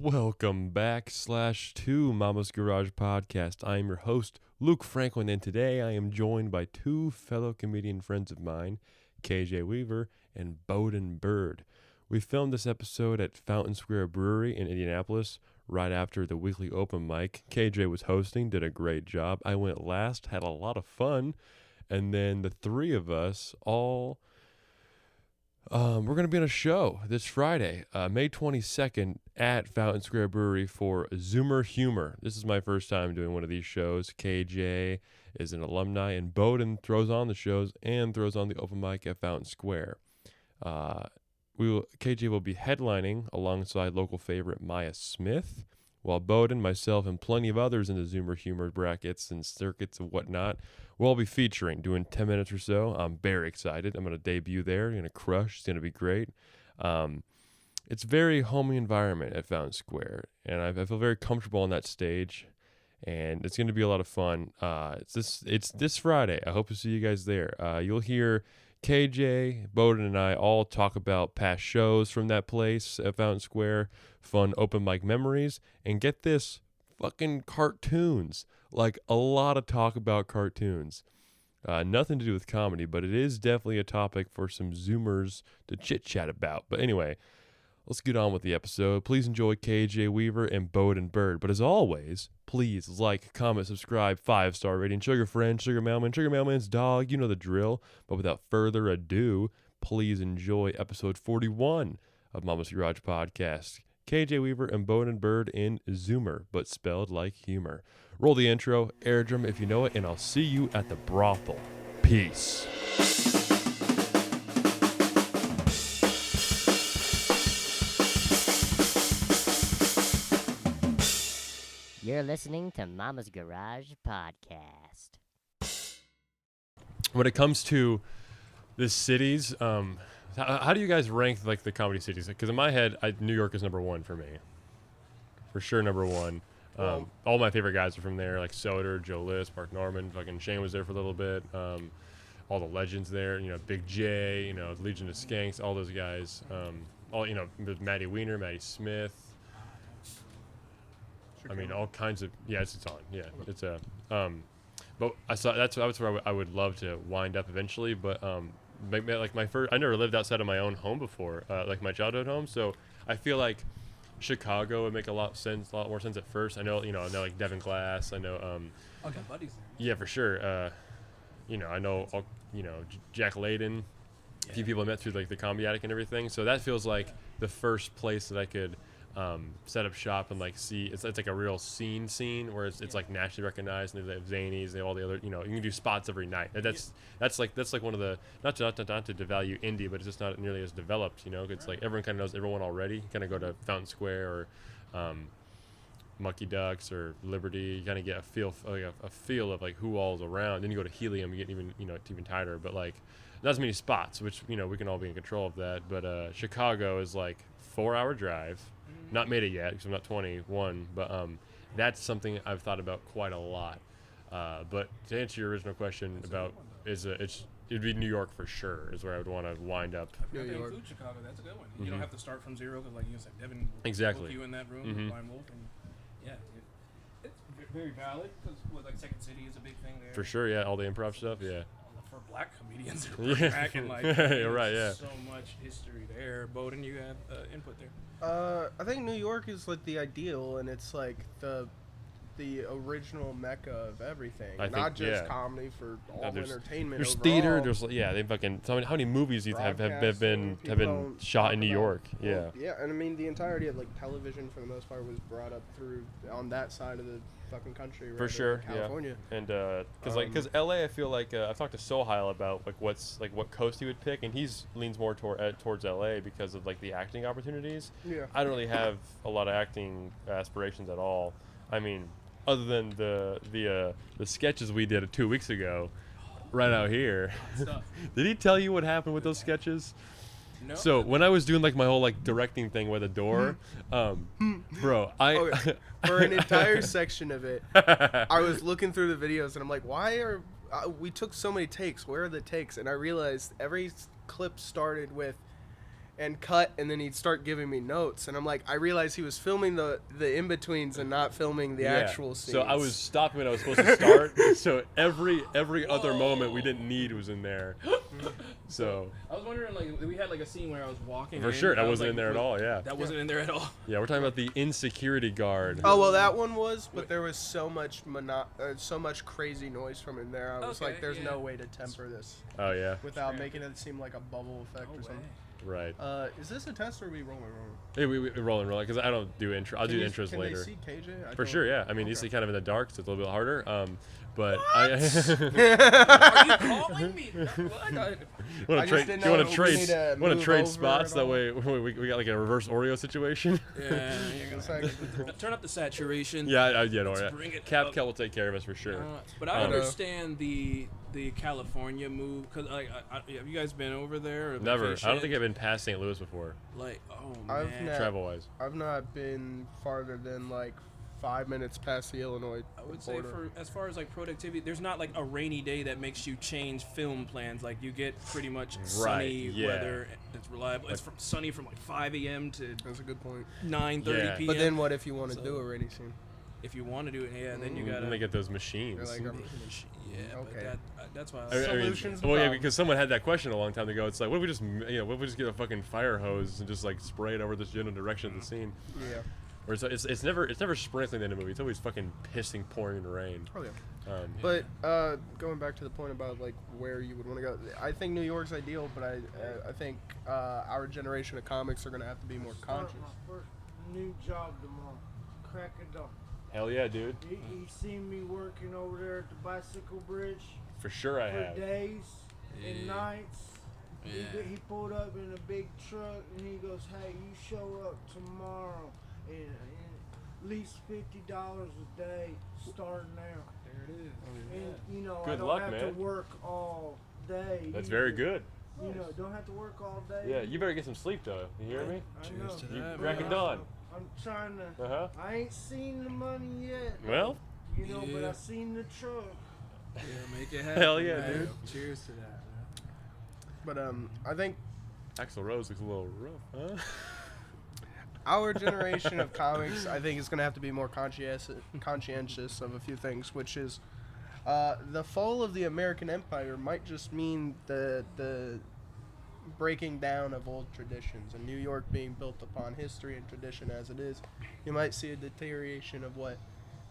Welcome back to Mama's Garage Podcast. I am your host, Luke Franklin, and today I am joined by two fellow comedian friends of mine, KJ Weaver and Boden Byrd. We filmed this episode at Fountain Square Brewery in Indianapolis right after the weekly open mic. KJ was hosting, did a great job. I went last, had a lot of fun, and then the three of us all... we're going to be on a show this Friday, May 22nd at Fountain Square Brewery for Zumor Humor. This is my first time doing one of these shows. KJ is an alumni, and Boden throws on the shows and throws on the open mic at Fountain Square. KJ will be headlining alongside local favorite Mya Smith, while Boden, myself, and plenty of others in the Zumor Humor brackets and circuits and whatnot will all be featuring, doing 10 minutes or so. I'm very excited. I'm going to debut there. I'm going to crush. It's going to be great. It's a very homey environment at Fountain Square, and I feel very comfortable on that stage, and it's going to be a lot of fun. It's this Friday. I hope to see you guys there. You'll hear KJ, Boden, and I all talk about past shows from that place at Fountain Square, fun open mic memories, and get this, fucking cartoons. Like, a lot of talk about cartoons. Nothing to do with comedy, but it is definitely a topic for some Zoomers to chit-chat about. But anyway, let's get on with the episode. Please enjoy KJ Weaver and Boden Byrd. But as always, please like, comment, subscribe, 5-star rating. Sugar friend, Sugar Mailman's dog. You know the drill. But without further ado, please enjoy episode 41 of Mama's Garage Podcast. KJ Weaver and Boden Byrd in Zumor, but spelled like humor. Roll the intro, air drum if you know it, and I'll see you at the brothel. Peace. You're listening to Mama's Garage Podcast. When it comes to the cities, how do you guys rank like the comedy cities? Because in my head, New York is number one for me. For sure, number one. All my favorite guys are from there, like Soder, Joe List, Mark Norman. Fucking Shane was there for a little bit. All the legends there, Big J, Legion of Skanks, all those guys. Maddie Weiner, Mya Smith. I mean, all kinds of it's on. Yeah, it's a. But I saw that's where I would love to wind up eventually. But like my first, I never lived outside of my own home before, like my childhood home. So I feel like Chicago would make a lot more sense at first. I know like Devin Glass. I know. I got buddies there. Yeah, for sure. I know. Jack Layden. A few people I met through like the Comedy Attic and everything. So that feels like the first place that I could set up shop and like see. It's like a real scene where it's like nationally recognized. And they have Zanies. They have all the other. You can do spots every night. That's like one of the not to devalue indie, but it's just not nearly as developed. It's like everyone kind of knows everyone already. Kind of go to Fountain Square or Mucky Ducks or Liberty. You kind of get a feel of like who all's around. Then you go to Helium, you get even tighter. But like not as many spots, which we can all be in control of that. But Chicago is like 4-hour drive. Not made it yet because I'm not 21, but that's something I've thought about quite a lot. But to answer your original question about it'd be New York for sure is where I would want to wind up. New York, Chicago, that's a good one. Mm-hmm. You don't have to start from zero because, like you said, Devin exactly will you in that room, mm-hmm. Blind Wolf, and it's very valid because like Second City is a big thing there. For sure, yeah, all the improv stuff, yeah. For black comedians, they're back and like you're right, yeah. So much history there. Bowden, you have input there. I think New York is like the ideal, and it's like the original mecca of everything. Not just comedy for all entertainment. There's overall. theater. They fucking. How many movies have been shot in New York? Well, yeah, and I mean the entirety of like television for the most part was brought up through on that side of the fucking country. For sure, California. Yeah. And because LA, I feel like I've talked to Sohail about like what coast he would pick, and he's leans more towards LA because of like the acting opportunities. Yeah. I don't really have a lot of acting aspirations at all. I mean, other than the sketches we did 2 weeks ago, right out here. Did he tell you what happened with those sketches? No. So when I was doing like my whole like directing thing with the door, bro, for an entire section of it, I was looking through the videos and I'm like, why are we took so many takes? Where are the takes? And I realized every clip started with and cut, and then he'd start giving me notes, and I'm like, I realized he was filming the in-betweens and not filming the actual scenes. So I was stopping when I was supposed to start, so every other moment we didn't need was in there. So I was wondering, like, we had like a scene where I was walking. For sure, that wasn't in there at all. Yeah. That wasn't in there at all. Yeah, we're talking about the insecurity guard. Oh well, that one was, but there was so much crazy noise from in there. I was like, there's no way to temper this. Oh yeah. Without making it seem like a bubble effect or something. Right. Is this a test or are we rolling? Hey, we rolling, because I don't do intro. I'll do intros can later. They see KJ? For sure, yeah. I mean, he's kind of in the dark, so it's a little bit harder. But Are you calling me? Want to trade spots? That way we got like a reverse Oreo situation. Yeah. Turn up the saturation. Yeah, don't worry. Bring it Cap up. will take care of us for sure. But I understand the California move, because like, have you guys been over there? Or Never. vacation? I don't think I've been past St. Louis before. Like, oh man. Travel-wise. I've not been farther than like 5 minutes past the Illinois I would border. say as far as like productivity, there's not like a rainy day that makes you change film plans. Like you get pretty much sunny weather that's reliable. It's sunny from like 5 a.m. to That's a good point. 9:30 p.m. But then what if you want to do a rainy scene? If you want to do it, then you gotta. Then they get those machines. Like, okay. But that's why. Solutions. Because someone had that question a long time ago. It's like, what if we just get a fucking fire hose and just like spray it over this general direction of the scene? Yeah. Or it's never sprinkling in a movie. It's always fucking pouring rain. Oh yeah. But going back to the point about like where you would want to go, I think New York's ideal, but I think our generation of comics are gonna have to be more conscious. My first new job tomorrow. Crack a dog. Hell yeah, dude. He seen me working over there at the bicycle bridge. For sure I for have. days and nights. Yeah. He pulled up in a big truck and he goes, "Hey, you show up tomorrow and at least $50 a day starting now." There it is. And you know, Good I don't luck, have man. to work all day. That's very good. You know, don't have to work all day. Yeah, you better get some sleep though. You hear me? I Cheers know. to You that. crack man. it dawn. I'm trying to. I ain't seen the money yet. Well, You know, but Yeah. I seen the truck. Yeah, make it happen. Hell yeah, man. dude. Cheers to that, man. But I think Axl Rose looks a little rough, huh? our generation of comics, I think, is going to have to be more conscientious of a few things, which is the fall of the American Empire might just mean the breaking down of old traditions, and New York being built upon history and tradition as it is. You might see a deterioration of what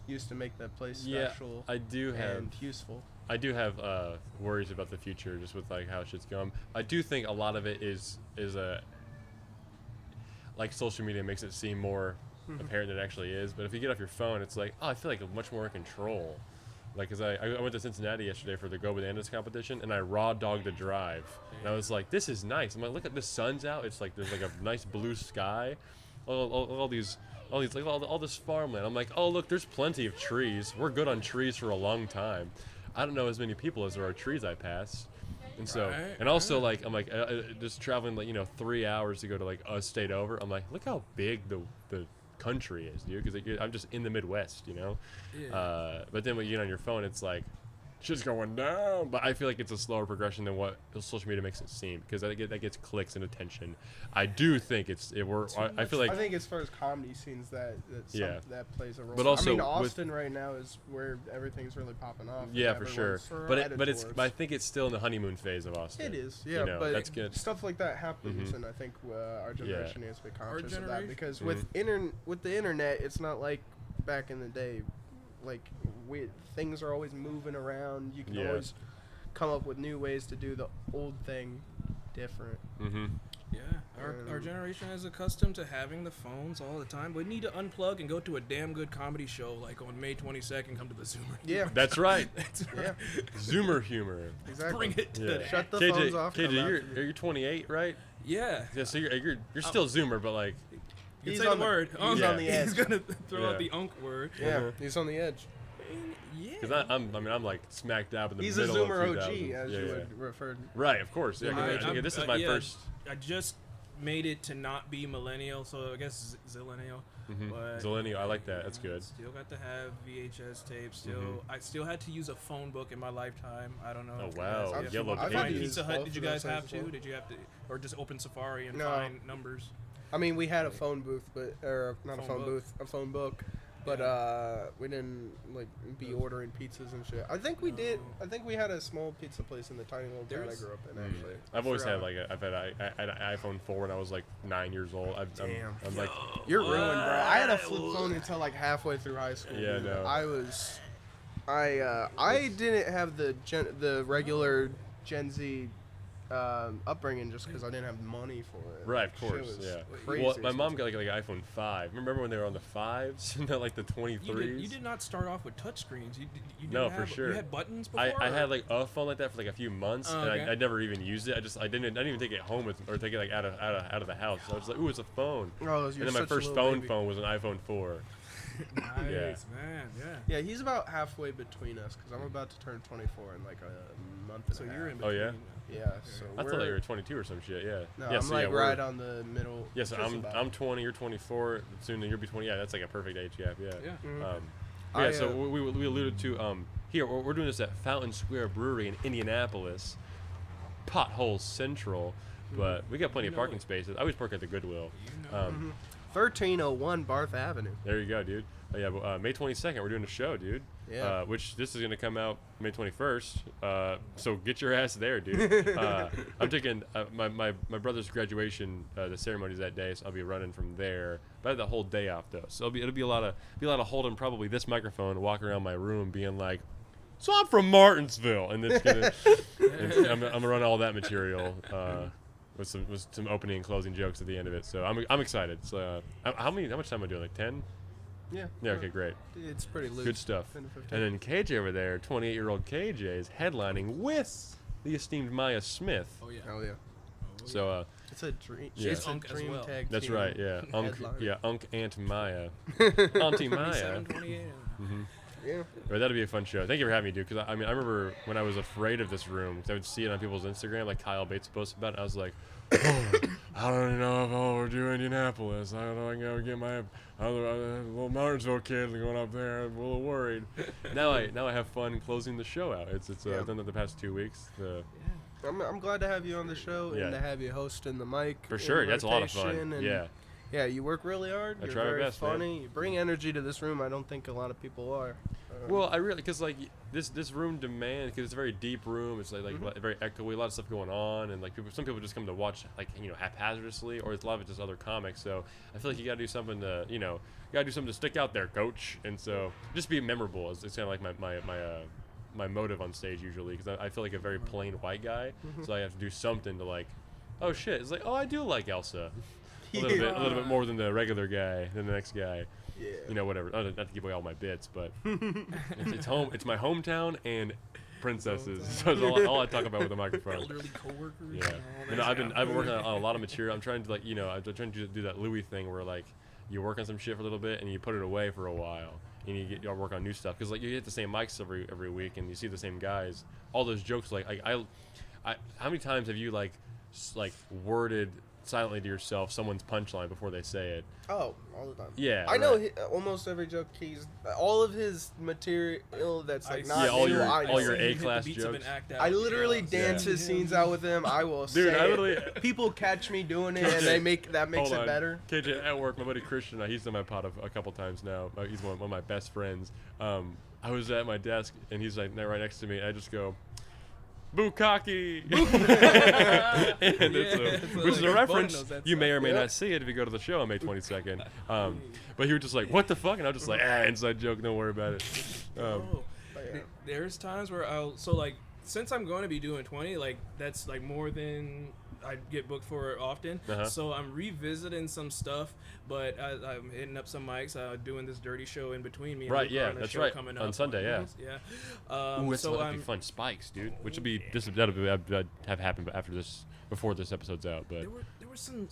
used to make that place special and useful. I do have worries about the future, just with like how shit's going. I do think a lot of it is like social media makes it seem more apparent than it actually is. But if you get off your phone, it's like, oh, I feel like I'm much more in control. Like, cause I went to Cincinnati yesterday for the Go Bananas competition, and I raw dogged a drive. And I was like, this is nice. I'm like, look at the sun's out. It's like there's like a nice blue sky. All this farmland. I'm like, oh look, there's plenty of trees. We're good on trees for a long time. I don't know as many people as there are trees I pass. And so, and also like, I'm like, just traveling like 3 hours to go to like a state over. I'm like, look how big the country is, dude. Because I'm just in the Midwest, Yeah. But then when you get on your phone, it's like shit's going down. But I feel like it's a slower progression than what social media makes it seem, because that gets clicks and attention. I do think I feel like I think as far as comedy scenes that plays a role. But also I mean, Austin right now is where everything's really popping off. Yeah, for sure. But I think it's still in the honeymoon phase of Austin. It is, yeah. But that's good. Stuff like that happens, and I think our generation needs to be conscious of that, because with the internet, it's not like back in the day. Like things are always moving around. You can always come up with new ways to do the old thing different. Yeah, our generation is accustomed to having the phones all the time. We need to unplug and go to a damn good comedy show, like on May 22nd. Come to the Zumor. Yeah, that's right. Yeah, Zumor humor. Exactly. Bring it to that. Shut the KJ, phones off. KJ, you're 28, right? Yeah. Yeah. So you're still Zoomer, but like. He's on the word. He's on the edge. He's gonna throw out the unk word. Yeah, he's on the edge. Yeah. Because I'm like smack dab in the he's middle a of Zoomer 2000s. OG, as you would refer to. Right, of course. Yeah, this is my first. I just made it to not be millennial, so I guess zillennial. But Zillennial, I like that. That's good. Still got to have VHS tapes. Still, Mm-hmm. I still had to use a phone book in my lifetime. I don't know. Oh, if you wow. guys have Yellow to I've find had to Pizza use Hut. both Did you of those guys have things to? as well. Did you have to, or just open Safari and No. find numbers? I mean, we had a phone booth, but or not a Phone phone book. booth, a phone book, but we didn't like be ordering pizzas and shit. I think we did. I think we had a small pizza place in the tiny little town I There's- grew up in. Actually, I've always For, had I had an iPhone 4 when I was like 9 years old. I'm like, You're ruined, bro. I had a flip phone until like halfway through high school. Yeah, dude. no. I didn't have the regular Gen Z upbringing just because I didn't have money for it. right, Like, of shit course, was yeah. crazy Well, my mom expensive. got like an iPhone 5. Remember when they were on the 5s, not like the 23s? You did not start off with touchscries. You didn't No, for have, sure. You had buttons before. I or- had like a phone like that for like a few months, Oh, and okay. I never even used it. I didn't even take it home with, or take it like out of the house. So I was like, ooh, it's a phone. Oh, And then my first phone was an iPhone 4. Nice, Yeah. man. Yeah. Yeah, he's about halfway between us because I'm about to turn 24 in like a month and So a you're half. in Oh, between. yeah? Yeah, so I we're, thought you were 22 or some shit. Yeah. No, yeah, I'm so like yeah, right on the middle. Yeah, so just about. I'm 20. You're 24. Soon you'll be 20. Yeah, that's like a perfect age gap. Yeah. Yeah. But I, yeah. So we alluded to here we're doing this at Fountain Square Brewery in Indianapolis, Pothole Central, but we got plenty of know parking it. spaces. I always park at the Goodwill. 1301 Barth Avenue. There you go, dude. Oh, yeah, but, May 22nd, we're doing a show, dude. Yeah. Which this is gonna come out May 21st. So get your ass there, dude. I'm taking my brother's graduation. The ceremony's that day, so I'll be running from there. But I have the whole day off though, so it'll be a lot of holding probably this microphone, walking around my room, being like, "So I'm from Martinsville," and it's gonna, I'm gonna run all that material. With some opening and closing jokes at the end of it, so I'm excited. So how much time am I doing? Like 10? Yeah. Yeah. Okay. Great. It's pretty loose. Good stuff. 10 to 15. And then KJ over there, 28-year-old KJ, is headlining with the esteemed Mya Smith. Oh yeah. Oh yeah. So It's a dream. Yeah. It's a Unk as dream well. tag that's team right. Yeah. headliner. Unk Aunt Maya. Auntie Maya. 27, 28. Yeah. But that'll be a fun show. Thank you for having me, dude. Because I reman, I remember when I was afraid of this room, 'cause I would see it on people's Instagram, like Kyle Bates posted about it. I was like, I don't know if I'll ever do Indianapolis. I don't know if I can ever get my little Martinsville kids going up there. I'm a little worried. now I have fun closing the show out. It's Yeah. I've done that the past 2 weeks. I'm glad to have you on the show Yeah. and to have you hosting the mic. For in sure, that's a lot of rotation, fun. and Yeah. Yeah, you work really hard. I You're try my very best, man. funny. You bring energy to this room. I don't think a lot of people are. Well, I really, because like this room demands, because it's a very deep room. It's like very echoey, a lot of stuff going on, and like some people just come to watch like haphazardly, or it's a lot of it just other comics. So I feel like you gotta do something to gotta do something to stick out there, coach. And so just be memorable. It's kind of like my motive on stage usually, because I feel like a very plain white guy, so I have to do something to like, oh shit, it's like, oh, I do like Elsa. A little bit more than the regular guy, than the next guy. Yeah. Whatever. Not to give away all my bits, but it's home. It's my hometown and princesses. So that's all I talk about with the microphone. Elderly coworkers. Yeah. I've been working on a lot of material. I'm trying to I'm trying to do that Louis thing where like you work on some shit for a little bit and you put it away for a while and you work on new stuff, because like you get the same mics every week and you see the same guys. All those jokes I how many times have you like worded silently to yourself someone's punchline before they say it? Oh, all the time. Yeah, I know right. almost every joke. All of his material that's like not Yeah, all new, your- I all know. your Seen him hit the A-class beats of an jokes. act out. I literally Yeah. dance his scenes out with him. I will Dude, say I it. literally- People catch me doing it, and they makes Hold it on. better. KJ at work, my buddy Christian, he's done my pod a couple times now. He's one of my best friends. I was at my desk and he's like right next to me. And I just go, Bukkake! And which is a like, reference. Boden knows that You may stuff. or may Yep. not see it if you go to the show on May 22nd. But he was just like, what the fuck? And I was just like, inside joke, don't worry about it. Oh. Yeah. There's times where since I'm going to be doing 20, like that's like more than I get booked for often. Uh-huh. So I'm revisiting some stuff, but I'm hitting up some mics, doing this dirty show in between me. And Right, Luke yeah, are on a that's show right, coming on up Sunday, yeah. Yeah. Ooh, that'd so be fun. Spikes, dude. Which will be that'll have happened before this episode's out. But There were some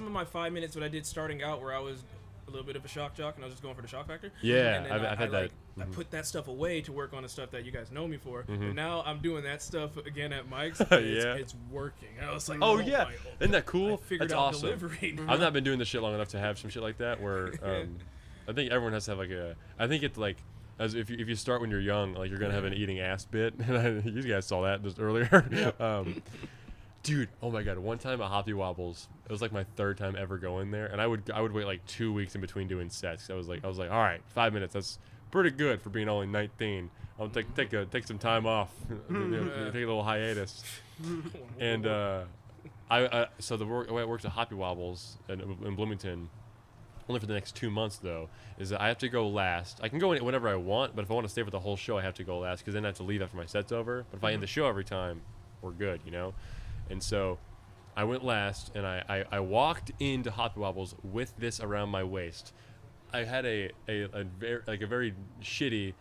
of my 5 minutes that I did starting out where I was a little bit of a shock jock, and I was just going for the shock factor. Yeah, and then I've had that. I put that stuff away to work on the stuff that you guys know me for. And now I'm doing that stuff again at Mike's. And it's working. I was like, oh yeah, my, isn't that cool? I figured That's out awesome. delivery. I've not been doing this shit long enough to have some shit like that. Where I think everyone has to have like a. I think it's like. As if you start when you're young, like you're gonna have an eating ass bit. You guys saw that just earlier. Dude, oh my god! One time at Hoppy Wobbles, it was like my third time ever going there, and I would wait like 2 weeks in between doing sets. I was like, all right, 5 minutes. That's pretty good for being only 19. I'll take some time off, take a little hiatus. And so the way it works at Hoppy Wobbles in Bloomington, only for the next 2 months though, is that I have to go last. I can go in whenever I want, but if I want to stay for the whole show, I have to go last because then I have to leave after my set's over. But if I end the show every time, we're good, you know. And so I went last, and I walked into Hoppy Wobbles with this around my waist. I had a very shitty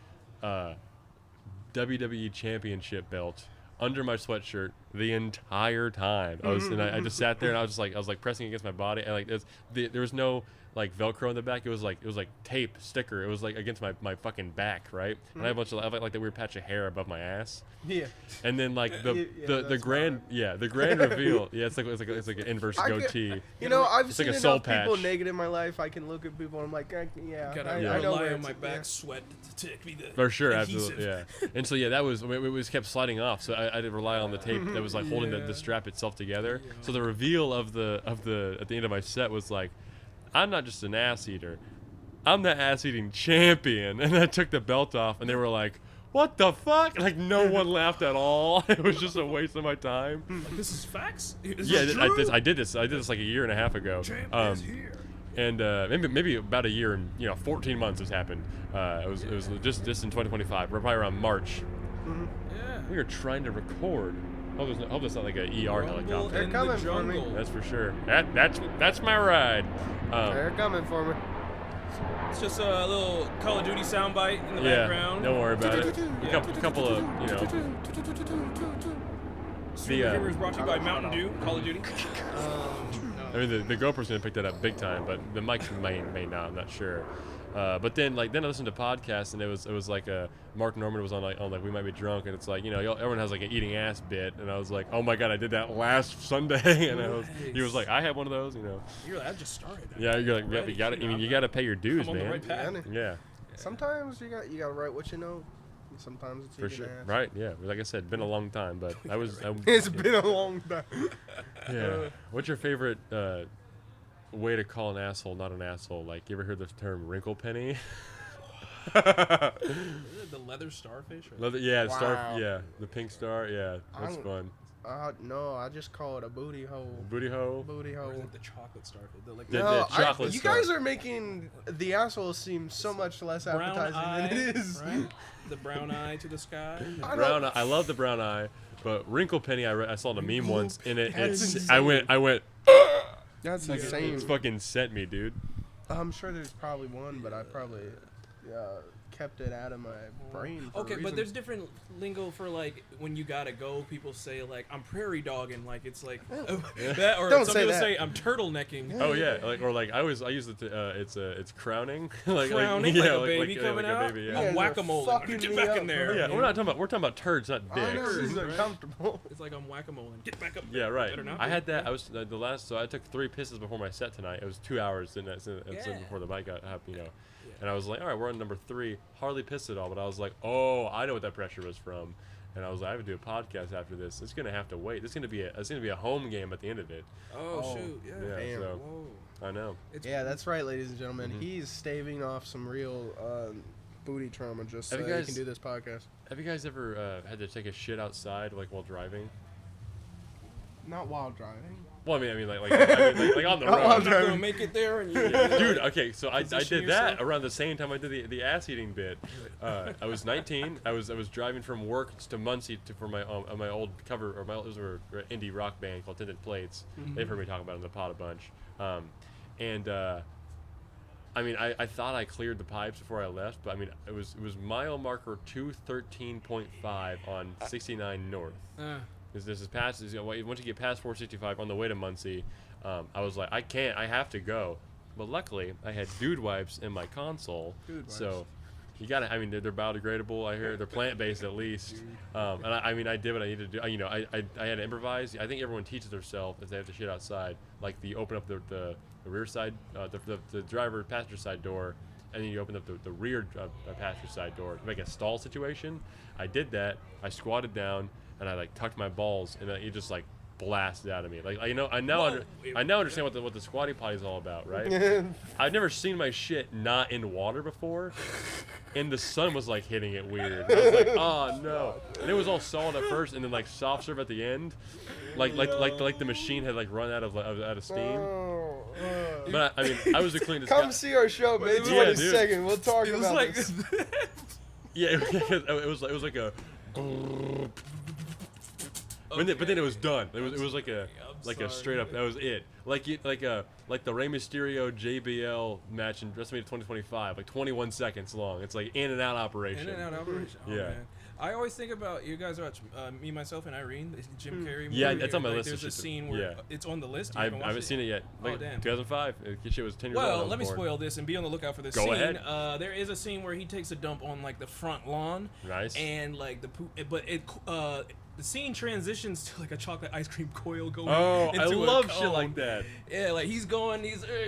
WWE Championship belt under my sweatshirt the entire time. I just sat there, and I was like pressing against my body, and like there was no like Velcro in the back. It was like tape sticker. It was like against my fucking back, right? And I have I have like that weird patch of hair above my ass. Yeah. And then like the grand reveal. Yeah, it's like an inverse goatee. You know, I've it's seen like a soul enough people patch. naked in my life. I can look at people and I'm like, I know lie where on my it's- back, sweat to take me the For sure, adhesive. absolutely, yeah. And so that was it was kept sliding off, so I had to rely on the tape that was like holding the strap itself together. Yeah. So the reveal of the at the end of my set was like, I'm not just an ass eater, I'm the ass eating champion. And I took the belt off, and they were like, what the fuck? Like no one laughed at all. It was just a waste of my time. Like, this is facts. I did this like a year and a half ago. Champ is here. And maybe about a year and 14 months has happened. It was just in 2025. We're probably around March. Yeah. We are trying to record. Hope that's not like an ER Rumble helicopter. They're in coming the for me. jungle. That's for sure. That's my ride. They're coming for me. It's just a little Call of Duty soundbite in the Yeah, background. don't worry about it. Yeah. Couple of Super Humor is brought to you by Mountain Dew, Call of Duty. I mean, the GoPro's gonna pick that up big time, but the mic may not. I'm not sure. But then I listened to podcasts, and it was like Mark Norman was on We Might Be Drunk, and it's like everyone has like an eating ass bit, and I was like, oh my god, I did that last Sunday, and he was like, I had one of those, You're like, I just started. Yeah, you're like, you got you got to pay your dues, I'm on the man. right path. Yeah. Sometimes you got write what you know. Sometimes it's For eating sure. ass. Right, yeah. Like I said, been a long time, but It's been a long time. Yeah. What's your favorite way to call an asshole not an asshole? Like, you ever heard the term wrinkle penny? The leather starfish? Or Yeah, Wow. the pink star. Yeah, that's fun. No, I just call it a booty hole. Booty hole. Booty or is hole. it the chocolate starfish? The No, chocolate you stuff. guys are making the asshole seem so much less brown appetizing eye, than it is. right? The brown eye to the sky. Brown eye. I love the brown eye, but wrinkle penny. I saw the meme once, and That's I went. That's Like, insane. It's fucking sent me, dude. I'm sure there's probably one, but I probably kept it out of my brain. For Okay, a but reason. there's different lingo for like when you gotta go. People say like I'm prairie dogging, like it's like that, or Don't some say people that. say I'm turtlenecking. Oh yeah, I use it. It's crowning. Crowning, like a baby coming like out. A baby, You yeah. guys I'm are whack-a-mole. fucking Get me back up, in there. bro. Yeah, we're talking about turds, not I know dicks. this is Right. uncomfortable. It's like I'm whack-a-mole. Get back up. Yeah, right. Better not I be. had that. I was the last. So I took 3 pisses before my set tonight. It was 2 hours Yeah. before the mic got up, And I was like, all right, we're on number 3. Hardly pissed at all, but I was like, oh, I know what that pressure was from. And I was like, I have to do a podcast after this. It's gonna have to wait. It's gonna be a home game at the end of it. Oh, Oh, shoot. Yeah. Yeah, damn. so Whoa. I know. It's Yeah, that's right, ladies and gentlemen. Mhm. He's staving off some real booty trauma just so Have he you guys- can do this podcast. Have you guys ever had to take a shit outside while driving? Not while driving. Well, I mean, like on the Not while road. I'm not gonna driving. make it there, and you, Dude, okay, so I Position did that yourself. around the same time I did the ass eating bit. I was 19. I was driving from work to Muncie for my old cover or it was an indie rock band called Tinted Plates. They've heard me talk about it in the pod a bunch. I mean, I thought I cleared the pipes before I left, but I mean, it was mile marker 213.5 on 69 North. This is past. Once you get past 465 on the way to Muncie, I was like, I have to go. But luckily, I had dude wipes in my console. Dude wipes. So you got to, I mean, they're biodegradable. I hear they're plant-based at least. And I mean, I did what I needed to do. You know, I had to improvise. I think everyone teaches themselves if they have to shit outside. Like, you open up the rear side, the driver passenger side door, and then you open up the rear passenger side door to make a stall situation. I did that. I squatted down, and I, like, tucked my balls, and it just, like, blasted out of me. Like, you know, I now understand what the squatty potty is all about, right? I've never seen my shit not in water before, and the sun was like hitting it weird. I was like, oh no! And it was all solid at first, and then like soft serve at the end, like the machine had like run out of steam. But I mean, I was the cleanest guy. Come see our show, May Yeah, 22nd. We'll talk It was about like this. Yeah, it was like a. But then it was done. It was like a straight up. That was it. Like the Rey Mysterio JBL match in WrestleMania 2025, like 21 seconds long. It's like in and out operation. In and out operation. Oh, Yeah. Man. I always think about you guys watch Me, Myself, and Irene, the Jim Carrey movie. Yeah, it's on my like, list. There's a scene where Yeah. it's on the list. I haven't seen it yet. Like, Oh, damn. 2005. Shit was 10 years old. Well, let me spoil this and be on the lookout for this Go scene. ahead. There is a scene where he takes a dump on like the front lawn. Nice. And like the poop, but the scene transitions to like a chocolate ice cream coil going. Oh, I into a love shit cone. like that. Yeah, like he's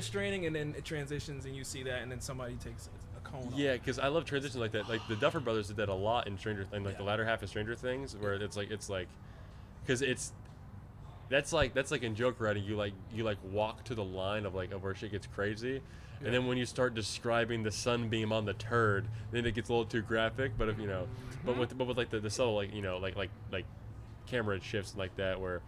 straining, and then it transitions, and you see that, and then somebody takes a cone. Yeah, because I love transitions like that. Like the Duffer Brothers did that a lot in the latter half of Stranger Things, where it's like, because that's like in joke writing, you like walk to the line of where shit gets crazy, and then when you start describing the sunbeam on the turd, then it gets a little too graphic. But if you know, but with like the subtle like camera shifts like that, where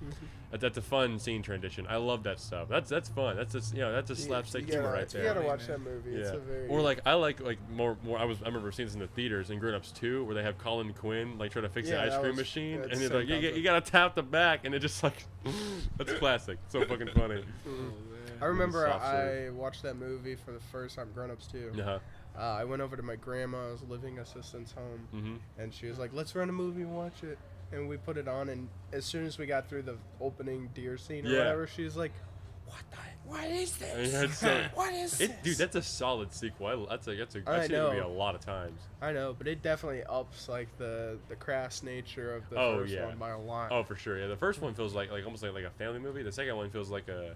that's a fun scene transition. I love that stuff. That's fun. That's just that's a slapstick humor right there. You gotta watch that movie. Yeah. It's a very Or like I like more. I remember seeing this in the theaters in Grown Ups 2, where they have Colin Quinn like trying to fix the ice cream machine, and he's like, you gotta tap the back, and it just like that's classic. So fucking funny. I remember Soft I serve. watched that movie for the first time, Grown Ups 2. Uh-huh. I went over to my grandma's living assistant's home, Mhm. and she was like, "Let's rent a movie and watch it." And we put it on, and as soon as we got through the opening deer scene or Yeah. whatever, she was like, "What is this? Yeah, it's so- What is this?" Dude, that's a solid sequel. I've seen that know. movie a lot of times. I know, but it definitely ups like the crass nature of the Oh, first yeah. one by a lot. Oh, for sure. Yeah, the first one feels like almost like a family movie. The second one feels like a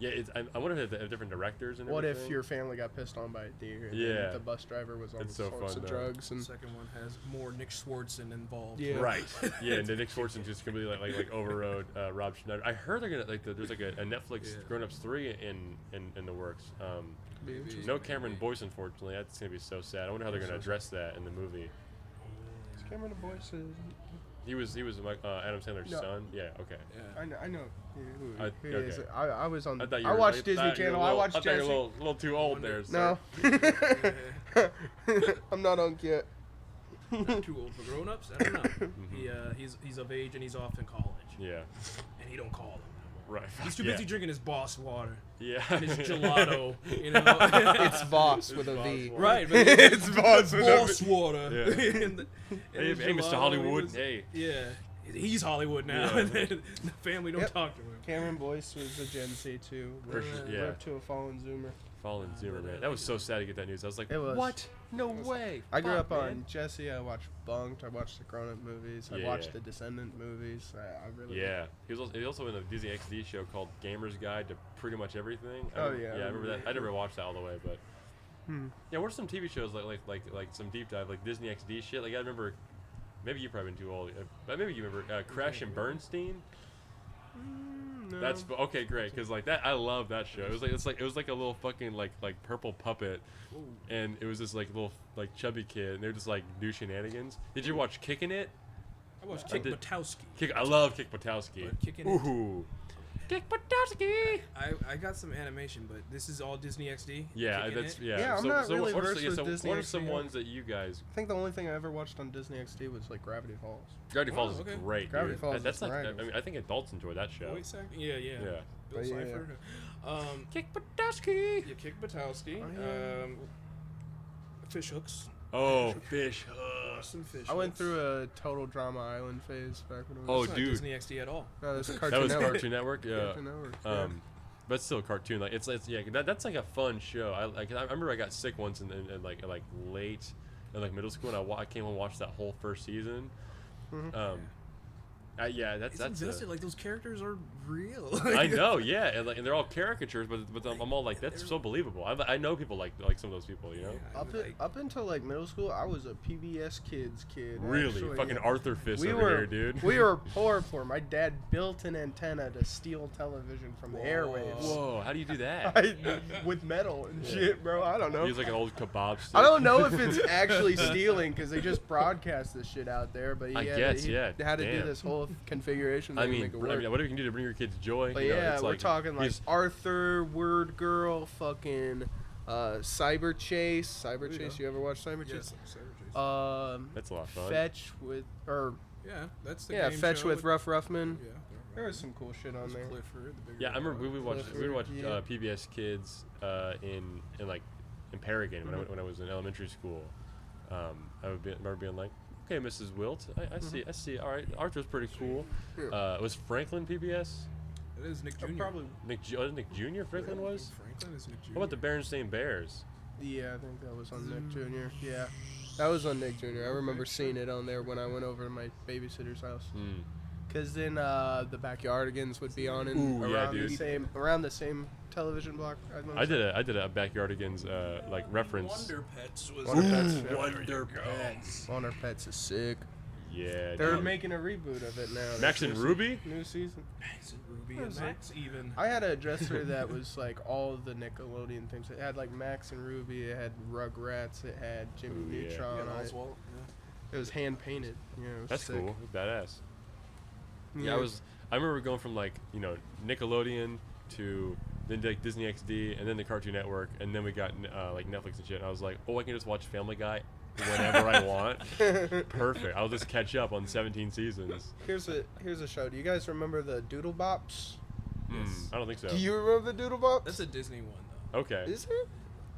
I wonder if they have different directors and What everything. if your family got pissed on by a deer? And Yeah. then the bus driver was on It's so sorts fun, of though. drugs The and second one has more Nick Swartzen involved. Yeah. Right. Yeah, and then Nick Swartzen's just completely like overrode Rob Schneider. I heard they're gonna there's like a Netflix Grown Ups 3 in the works. No Cameron Boyce, unfortunately. That's gonna be so sad. I wonder how they're gonna address that in the movie. Cameron Boyce is. He was Adam Sandler's No. son. Yeah. Okay. I know who I- he is. okay. I was on. thought you I were- watched I Disney thought you were Channel. a little- I watched I thought you Jesse. were a little too old there. No. I'm not on yet. Not too old for grown-ups. I don't know. He's of age and he's off in college, Yeah. and he don't call him. Right. He's too busy drinking his Boss water Yeah. and his gelato. You know. It's Voss with a Voss V. water. Right, but It's Voss with a Boss water. Yeah. And Hey, his Mr. gelato, Hollywood. he was- Hey. Yeah, he's Hollywood now, Yeah. and then the family don't Yep. talk to him. Cameron Boyce was a Gen Z too. For sure, yeah. Rip to a fallen Zoomer. Fallen Zumor, man. That was so sad to get that news. I was like, It was. what? No way. I grew Fuck, up man. on Jesse. I watched Bunked. I watched the Grown Up movies. I Yeah. watched the Descendant movies. I really. Yeah, he was also in a Disney XD show called Gamer's Guide to Pretty Much Everything. Oh, yeah. Yeah, I remember that. I never watched that all the way, but yeah, what are some TV shows like some deep dive like Disney XD shit? Like I remember, maybe you've probably been too old, but maybe you remember Crash and Bernstein. No. That's okay, great, because like that, I love that show. It was like a little fucking like purple puppet, and it was this like little like chubby kid, and they're just like do shenanigans. Did you watch Kicking It? I watched I Kick did- Butowski. I love Kick Butowski. But Kicking It. Ooh, Kick Butowski. I got some animation, but this is all Disney XD. Yeah, Kicking that's It? yeah. I'm not really what are versed with Disney what are some XD. ones that you guys? I think the only thing I ever watched on Disney XD was like Gravity Falls. Gravity Falls okay. is great. Gravity dude. Falls That's is like I miraculous. mean I think adults enjoy that show. Voice acting? Yeah. Yeah. Bill But yeah. Cipher. Kick Butowski. Yeah, Kick Butowski. Oh, yeah. Fish hooks. Oh, Fish Hook. Awesome fish. I went hooks. through a total Drama Island phase back when it Oh, was. It's not dude. Disney XD at all. No, this is That Cartoon was Network. Cartoon Network. Yeah. Cartoon Network. Yeah. but it's still a cartoon. Like it's yeah, that's like a fun show. I remember I got sick once in like late in like middle school, and I came home and watched that whole first season. Yeah, that's invested. Like those characters are real. I know, yeah, and they're all caricatures, but I'm all like, that's so believable. I know people like some of those people, you know. Up until like middle school, I was a PBS Kids kid. Really, actually. fucking Arthur Fist over here, dude. We were poor. My dad built an antenna to steal television from the airwaves. Whoa, how do you do that? With metal and shit, bro. I don't know. He's like an old kebab stick. I don't know if it's actually stealing because they just broadcast this shit out there. But I he had to do this whole configuration. I to mean, make it work. whatever you can do to bring your kids joy. But you know, yeah, it's we're like, talking like Arthur, Word Girl, fucking Cyber Chase. You ever watch Cyber Chase? Yes, Cyber Chase. That's a lot of fun. Fetch with that's the game Fetch show with Rough Ruffman. Yeah, there was some cool shit on there. Clifford, the bigger Yeah, I remember we would watch yeah. PBS Kids in Paragon when I was in elementary school. I remember being like, okay, Mrs. Wilt, I see. All right, Arthur's pretty cool. Was Franklin PBS? It is Nick Jr. Probably. Nick Jr. Franklin was? Franklin is Nick Jr. What about the Berenstain Bears? Yeah, I think that was on Nick Jr. Yeah, that was on Nick Jr. I remember seeing it on there when I went over to my babysitter's house. Because then the Backyardigans would be on around the same television block. I did a Backyardigans like reference. Wonder Pets was Wonder Pets. Wonder Pets is sick. Yeah, they're dude. making a reboot of it now. Max and Ruby? New season. Max and Ruby and Max even. I had a dresser that was like all of the Nickelodeon things. It had like Max and Ruby. It had Rugrats. It had Jimmy Neutron. Yeah, on it. Oswald. It was hand painted. You know, That's sick. cool. Badass. Yeah, I remember going from like, Nickelodeon to then like Disney XD and then the Cartoon Network, and then we got like Netflix and shit. And I was like, I can just watch Family Guy whenever I want. Perfect. I'll just catch up on 17 seasons. Here's a show. Do you guys remember the Doodle Bops? I don't think so. Do you remember the Doodle Bops? That's a Disney one though. Okay. Is it?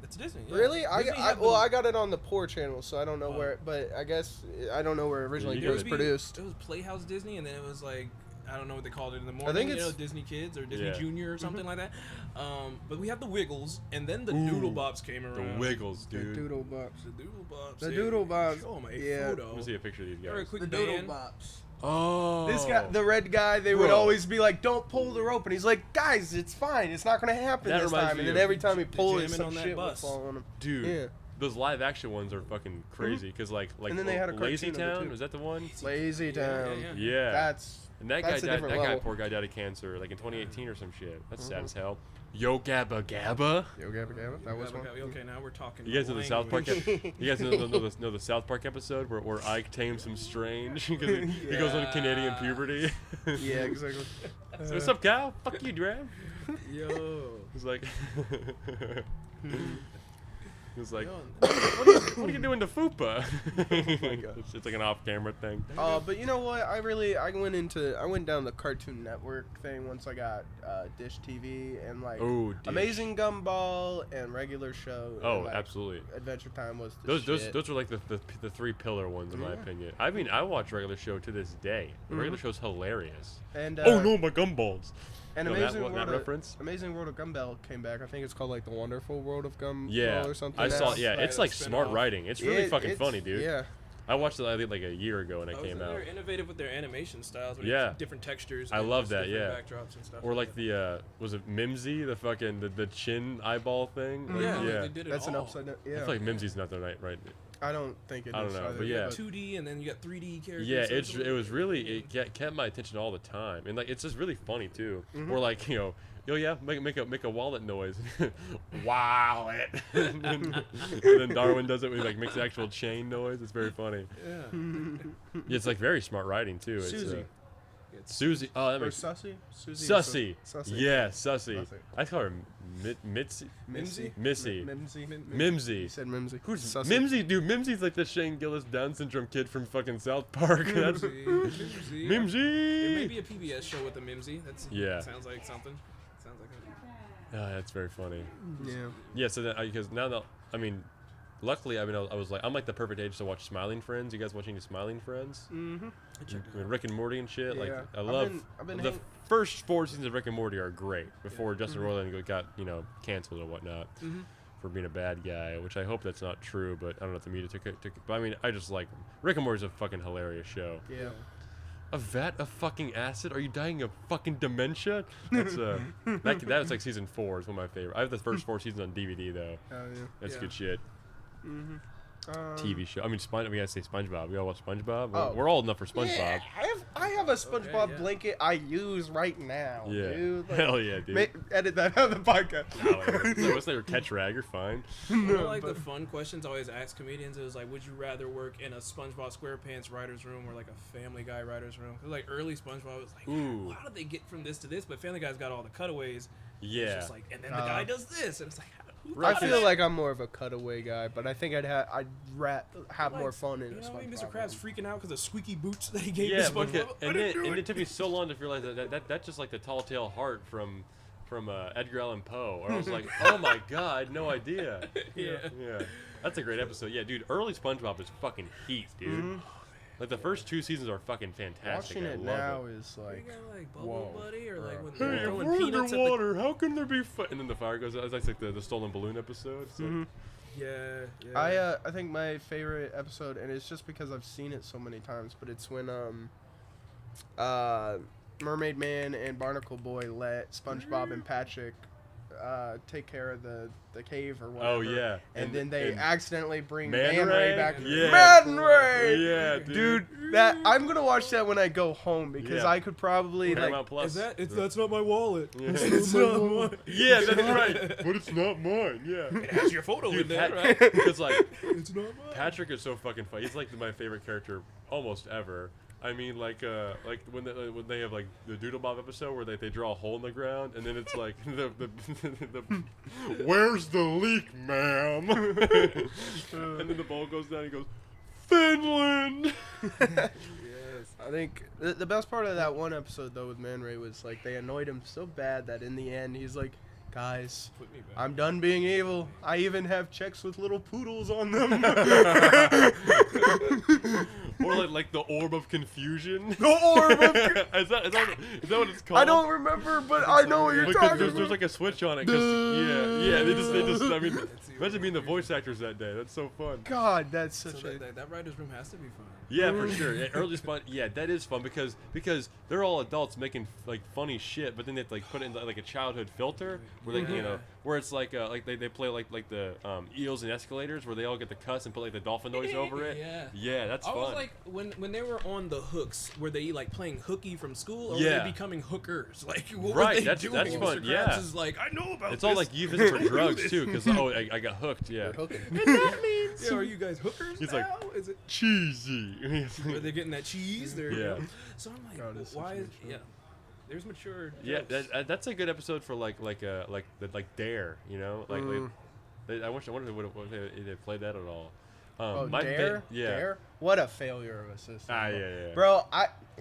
It's Disney. Yeah. Really? Disney I got it on the Poor channel, so I don't know where. But I guess I don't know where originally it was produced. It was Playhouse Disney, and then it was like, I don't know what they called it in the morning. I think it's Disney Kids or Disney Junior or something like that. But we have the Wiggles, and then the Doodle Bops came around. The Wiggles, dude. The Doodle Bops. The Doodle Bops. The Doodle Bops. Show 'em a Yeah. photo. Let me see a picture of these Very guys. quick The band. Doodle Bops. Oh. This guy, the red guy, they would always be like, "Don't pull the rope," and he's like, "Guys, it's fine. It's not gonna happen That this reminds time." me And then of every time he pulled it, jamming some on that shit would bus. fall on him. Dude. Yeah. Those live action ones are fucking crazy because like And then they had a Lazy cartoon of it, Town, too. was that the one? Lazy Town. Yeah. That's And that That's a guy different level. poor guy died of cancer like in 2018 or some shit. That's sad as hell. Yo Gabba Gabba. Yo Gabba Gabba. That was one. Okay, now we're talking. You guys know the South Park? language. You guys know the South Park episode where Ike tames him strange because he goes on Canadian puberty. Yeah, exactly. So what's up, Kyle? Fuck you, Drav. Yo. He's like, he's like, Yo. what are you doing to Fupa? God. It's like an off-camera thing. But you know what? I went down the Cartoon Network thing once I got Dish TV and like Oh, Dish. Amazing Gumball and regular show. Oh, and, like, absolutely. Adventure Time was the Those are like the three pillar ones in my opinion. I mean, I watch regular show to this day. The regular show's hilarious. And Oh no, my gumballs. And You know Amazing that World reference? Amazing World of Gumball came back. I think it's called like the Wonderful World of Gumball Yeah, or something. I saw. now. Yeah, Right, it's a like smart spin-off. writing. It's really fucking funny, dude. Yeah. I watched it I think like a year ago when it came out. They're innovative with their animation styles. With Yeah. different textures. I and love just that, different yeah. Backdrops and stuff. Or like the was it Mimsy, the fucking the chin eyeball thing? Like, Yeah, yeah. they did it That's an all. upside down. I Yeah. feel like Mimsy's not the right. I don't think it is. I don't know, either, but yeah. 2D and then you got 3D characters. Yeah, so it was really kept my attention all the time, and like it's just really funny too. Mm-hmm. Or like yo yeah, make a wallet noise, wallet, and then Darwin does it when he like makes the actual chain noise. It's very funny. Yeah. Yeah, it's like very smart writing too. It's, Susie. Susie. Oh, that Or makes Sussy? Susie. Sussy. Sussy. Yeah, Sussy. Sussy. I call her Mitzi. Mimsy? Missy. Mimsy. You Mimsy. said Mimsy. Who's Sussy? Mimsy? Dude, Mimsy's like the Shane Gillis Down syndrome kid from fucking South Park. That's Mimsy. Mimsy. It may be a PBS show with a Mimsy. That's Yeah. Sounds like something. Sounds like Ah, that's very funny. Yeah. Yeah, so then because now that I mean, luckily, I mean, I was like, I'm like the perfect age to watch Smiling Friends. You guys watching Smiling Friends? Mm-hmm. I mean, Rick and Morty and shit. Like, Yeah. I love I've been the first 4 seasons of Rick and Morty are great. Before Justin Roiland got canceled and whatnot for being a bad guy, which I hope that's not true. But I don't know if the media took it. But I mean, I just like Rick and Morty's a fucking hilarious show. Yeah. A vat of fucking acid? Are you dying of fucking dementia? That's that was like season 4 is one of my favorite. I have the first 4 seasons on DVD though. Oh yeah. That's good shit. Mm-hmm. TV show. I mean, we gotta say SpongeBob. We all watch SpongeBob. Oh. We're old enough for SpongeBob. Yeah, I have a SpongeBob yeah. blanket I use right now. Yeah. Dude. Like, Hell yeah, dude. Edit that out of the podcast. So what's their catch rag? You're fine. One of like the fun questions I always ask comedians is like, would you rather work in a SpongeBob SquarePants writer's room or like a Family Guy writer's room? 'Cause like early SpongeBob was like, Ooh. how did they get from this to this? But Family Guy's got all the cutaways. It's Yeah. just like, and then the guy does this, and it's like, who Right. I thought of feel that? like I'm more of a cutaway guy, but I think I'd have more Like, fun in you a know what I mean? SpongeBob Mr. Krabs one. freaking out because of squeaky boots that he gave Yeah, to SpongeBob. and it took me so long to realize that's just like the tall tale heart from Edgar Allan Poe. Where I was like, oh my god, no idea. Yeah. Yeah, that's a great episode. Yeah, dude, early SpongeBob is fucking heat, dude. Like the first 2 seasons are fucking fantastic. Watching I it love now it. is You like, got like Bubble whoa, Buddy or like when Hey, they're if throwing we're peanuts at the underwater, how can there be fun? And then the fire goes out. It's like the stolen balloon episode. It's like, yeah. I think my favorite episode, and it's just because I've seen it so many times, but it's when Mermaid Man and Barnacle Boy let SpongeBob and Patrick take care of the cave or whatever. oh yeah, And then they accidentally bring Man Man Ray? Ray back. Yeah. Man Ray! Yeah, Dude, that I'm gonna watch that when I go home because Yeah. I could probably Paramount Plus. That's not my wallet. Yeah. It's not mine. Yeah, that's right. But it's not mine. Yeah. It has your photo Dude, in there, Pat- right? because like It's not mine. Patrick is so fucking funny. He's like my favorite character almost ever. I mean, like when they have like the Doodle Bob episode where they draw a hole in the ground and then it's like the where's the leak, ma'am? And then the ball goes down. And he goes, Finland. I think the best part of that one episode though with Man Ray was like they annoyed him so bad that in the end he's like, guys, Put me back. I'm done being evil. I even have checks with little poodles on them. Or like the orb of confusion. The orb of is that what it's called? I don't remember, but I know what you're Because talking there's about. like a switch on it. 'Cause, yeah. They just. I mean, imagine being the voice actors that day. That's so fun. God, that's So such a... that writer's room has to be fun. Yeah, for sure. Yeah, early Spon. Yeah, that is fun because they're all adults making like funny shit, but then they have to, like put it in like a childhood filter where they where it's like they play like the eels and escalators where they all get the cuss and put like the dolphin noise over it. Yeah, that's I fun. was like, when they were on the hooks, were they like playing hooky from school, or were Yeah. they becoming hookers? Like, what Right, were they that's doing? fun, Mr. Krabs yeah. is like, I know about It's this. all like you visit for drugs too, because I got hooked. Yeah. Yeah, are you guys hookers He's now? like, Is it? Cheesy. Are they getting that cheese? There you Yeah. go. So I'm like, God, it's why? such a Is, yeah, there's mature. Yeah, jokes. that's a good episode for like Dare, you know, I wish I wondered if they played that at all. Oh, my Dare? yeah. Dare? What a failure of a system. Yeah. Bro,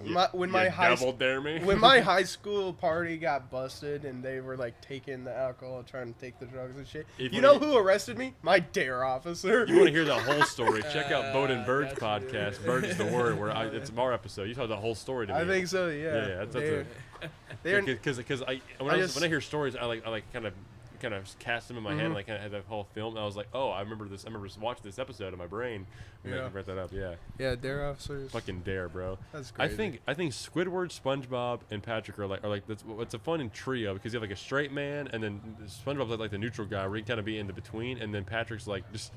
Yeah. when my high double dare me. when my high school party got busted and they were like taking the alcohol, trying to take the drugs and shit. If You you know wanna- who arrested me? My dare officer. You want to hear the whole story? Check out Boden Byrd's gotcha. podcast. Bird is the word. Where it's our episode. You told the whole story to me. I think so. Yeah. Yeah, that's They're- a they're- because when I hear stories, I like kind of cast them in my head and like kind of had that whole film. And I was like, oh, I remember this. I remember watching this episode in my brain. And I brought that up. Yeah. Yeah, dare officers. Fucking Dare, bro. That's I crazy. think Squidward, SpongeBob, and Patrick are like that's it's a fun trio because you have like a straight man and then SpongeBob's like the neutral guy where he can kind of be in the between and then Patrick's like just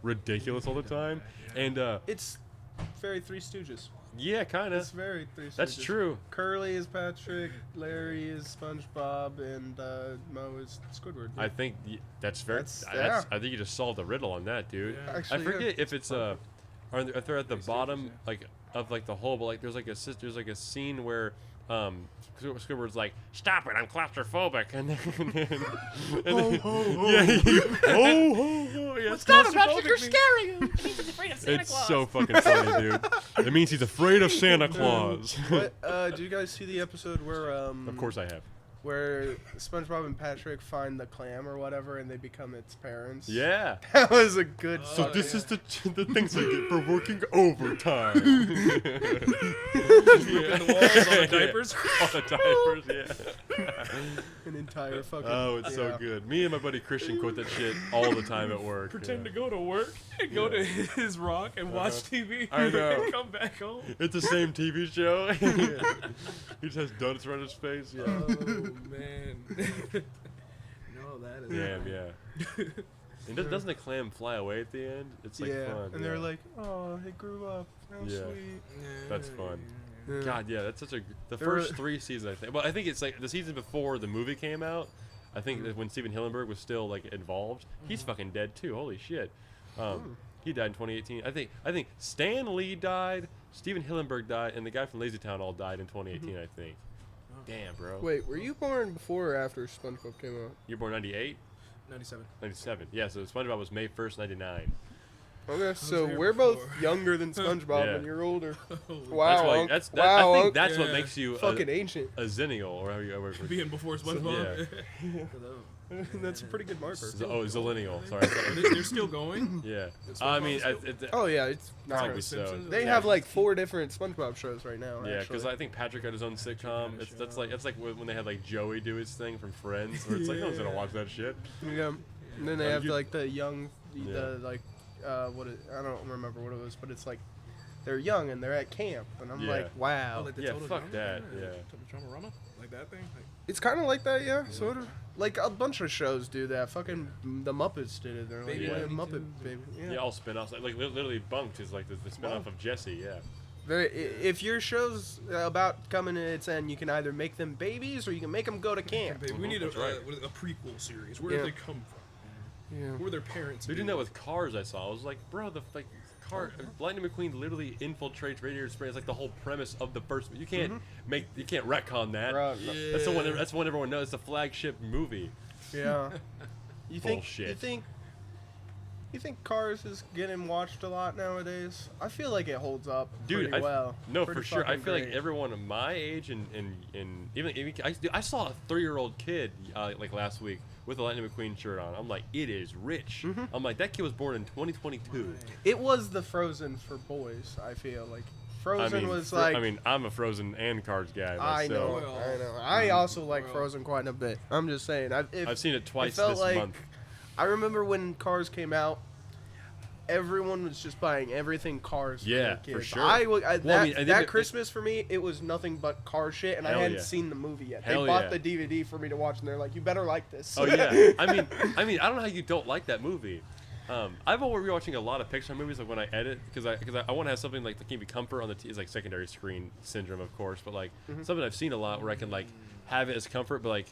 ridiculous all the time and It's very Three Stooges. yeah, kind It's of. very Three Stooges. That's true. Curly is Patrick, Larry is SpongeBob, and Mo is Squidward. I think that's very. yeah. I think you just solved the riddle on that, dude. Yeah. Actually, I forget if it's if they're at the bottom like of like the hole, but like there's like a scene where Squidward's like, "Stop it! I'm claustrophobic," and then yeah, Stop it, Patrick! You're scaring him. It means he's afraid of Santa It's Claus. so fucking funny, dude. It means he's afraid of Santa Claus. But, did you guys see the episode where Of course I have. where SpongeBob and Patrick find the clam or whatever, and they become its parents. Yeah. That was a good. So this is the things I get for working overtime. Ripping the walls on the diapers. All the diapers, yeah. An entire fucking. Oh, it's so good. Me and my buddy Christian quote that shit all the time at work. Pretend to go to work and go to his rock and watch TV I know. and come back home. It's the same TV show. He just has donuts around his face. Yeah. Oh man. No, that is. Damn, yeah. And doesn't the clam fly away at the end? It's like fun. And they're like, "Oh, it grew up. How Yeah. sweet." That's fun. Yeah. God, yeah, that's such a. The There were- first 3 seasons, I think. Well, I think it's like the season before the movie came out. I think that when Steven Hillenburg was still like involved, he's fucking dead too. Holy shit. He died in 2018. I think Stan Lee died, Steven Hillenburg died, and the guy from Lazy Town all died in 2018. I think. Damn, bro. Wait, were you born before or after SpongeBob came out? You're born 98, 97. 97. Yeah, so SpongeBob was May 1st, 99. Okay, so here we're both before. younger than SpongeBb, Yeah. and you're older. Holy Wow, That's why. Unc. That's Wow, I think Unc. that's what Yeah. makes you Fucking ancient. a zennial, or how you ever. Being before SpongeBob. That's a pretty good marker. Zillennial. Sorry. They're still going. Yeah. Is I SpongeBob mean, still- Oh yeah, it's probably The so. Simpsons? They Yeah. have like 4 different SpongeBob shows right now. Yeah, because actually. I think Patrick had his own sitcom. kinda That's show. like when they had like Joey do his thing from Friends, where it's like no one's gonna watch that shit. Yeah. And then they have you- like the young, Yeah. the like, I don't remember what it was, but it's like they're young and they're at camp, and I'm Yeah. like, wow. Oh, like the Yeah, Total fuck Drama? that, yeah. Total Drama-rama? Like that thing? Like, It's kind of like that, yeah, sort of. Like a bunch of shows do that. Fucking the Muppets did it. They're like, Baby yeah, Looney Muppet Tunes. baby. Yeah, all spin-offs. Like literally Bunked is like the spin-off of Jesse. Yeah. If your show's about coming to its end, you can either make them babies or you can make them go to camp. baby, we need That's right. a prequel series. Where Yeah. did they come from? Yeah. Who were their parents? They're doing that with Cars. I saw. I was like, bro, Lightning McQueen literally infiltrates Radiator Springs. It's like the whole premise of the first. You can't you can't retcon that. Bro, no- That's the one. That's the one everyone knows. It's the flagship movie. Yeah. You think? Bullshit. You think Cars is getting watched a lot nowadays? I feel like it holds up Dude, pretty well. No, Pretty for sure. I fucking feel like great. everyone of my age and even I saw a 3-year-old kid like last week with a Lightning McQueen shirt on. I'm like, it is rich. I'm like, that kid was born in 2022. It was the Frozen for boys. I feel like Frozen was like. I'm a Frozen and Cars guy. I know, myself. I know. I also like Frozen quite a bit. I'm just saying. I've seen it twice felt this like- month. I remember when Cars came out, everyone was just buying everything Cars. For Yeah, their for kids. sure. That then Christmas for me, it was nothing but car shit, and I Hell hadn't yeah. seen the movie yet. Hell they bought yeah. the DVD for me to watch, and they're like, "You better like this." Oh yeah. I mean, I don't know how you don't like that movie. I've been rewatching a lot of Pixar movies like when I edit because I want to have something like that can be comfort on the it's like secondary screen syndrome, of course, but like something I've seen a lot where I can like have it as comfort, but like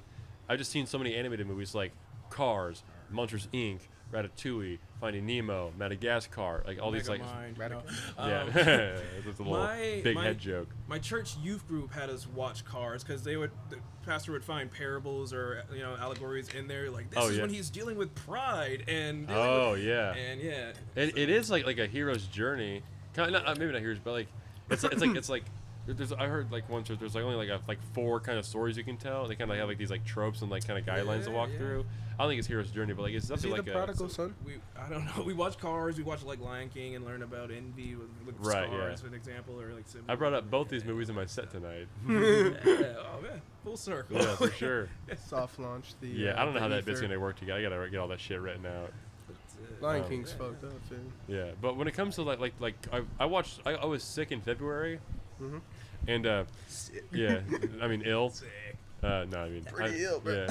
I've just seen so many animated movies like Cars, Monsters Inc., Ratatouille, Finding Nemo, Madagascar, like all these like Megamind, yeah, that's a little big head joke. My church youth group had us watch Cars because the pastor would find parables or allegories in there. Like this is when he's dealing with pride and Yeah. and yeah, It is like a hero's journey. Kind of, maybe not hero's, but like it's like there's I heard like once there's like only like 4 kind of stories you can tell. They kind of have like these like tropes and like kind of guidelines to walk through. I don't think it's hero's journey, but like it's Is something he like the prodigal son? I don't know. We watch Cars. We watch like Lion King and learn about envy with Right, scars, yeah. for an example, or like. I brought up both these movies in my set tonight. Yeah, oh man, full circle. Yeah, for sure. Soft launch the. Yeah, I don't know how that bit's Ether. gonna work together. I gotta get all that shit written out. Lion King's fucked up, dude. Yeah, but when it comes to like I watched I was sick in February, and yeah, I mean ill. No, I mean Pretty ill, bro.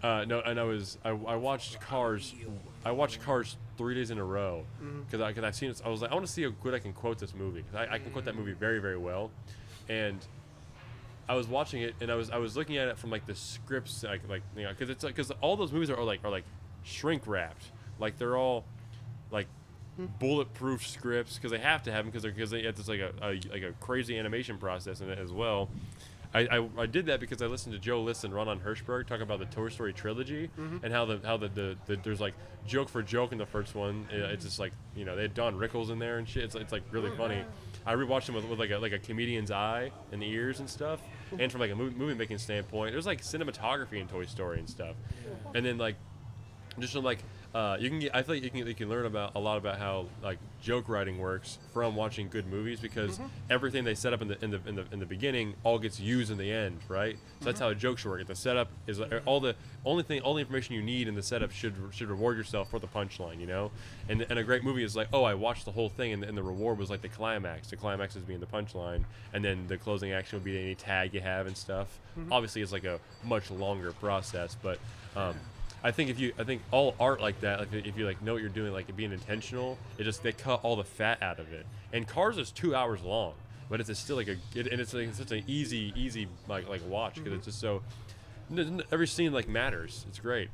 Yeah. No, and I watched Cars. I watched Cars 3 days in a row because I've seen it. I was like, I want to see how good I can quote this movie. 'Cause I can quote that movie very, very well, and I was watching it and I was looking at it from like the scripts, like because it's like because all those movies are like shrink wrapped, like they're all like bulletproof scripts because they have to have them because they have this like a crazy animation process in it as well. I did that because I listened to Joe List and Ron Hirschberg talk about the Toy Story trilogy and how the there's like joke for joke in the first one. It's just like they had Don Rickles in there and shit. It's like really funny. I rewatched them with like a comedian's eye and the ears and stuff. and from like a movie making standpoint, there's like cinematography in Toy Story and stuff, and then like just from like you can get, I feel like you can learn about a lot about how like joke writing works from watching good movies, because everything they set up in the beginning all gets used in the end, right? So that's how a joke should work. If the setup is all the information you need in the setup should reward yourself for the punchline, you know. And a great movie is like, oh, I watched the whole thing, and the reward was like the climax. The climax is being the punchline, and then the closing action would be any tag you have and stuff. Obviously, it's like a much longer process, but. I think all art like that, like if you like know what you're doing, like being intentional, they cut all the fat out of it. And Cars is 2 hours long, but it's still like it's such an easy like watch, because it's just so every scene like matters. It's great.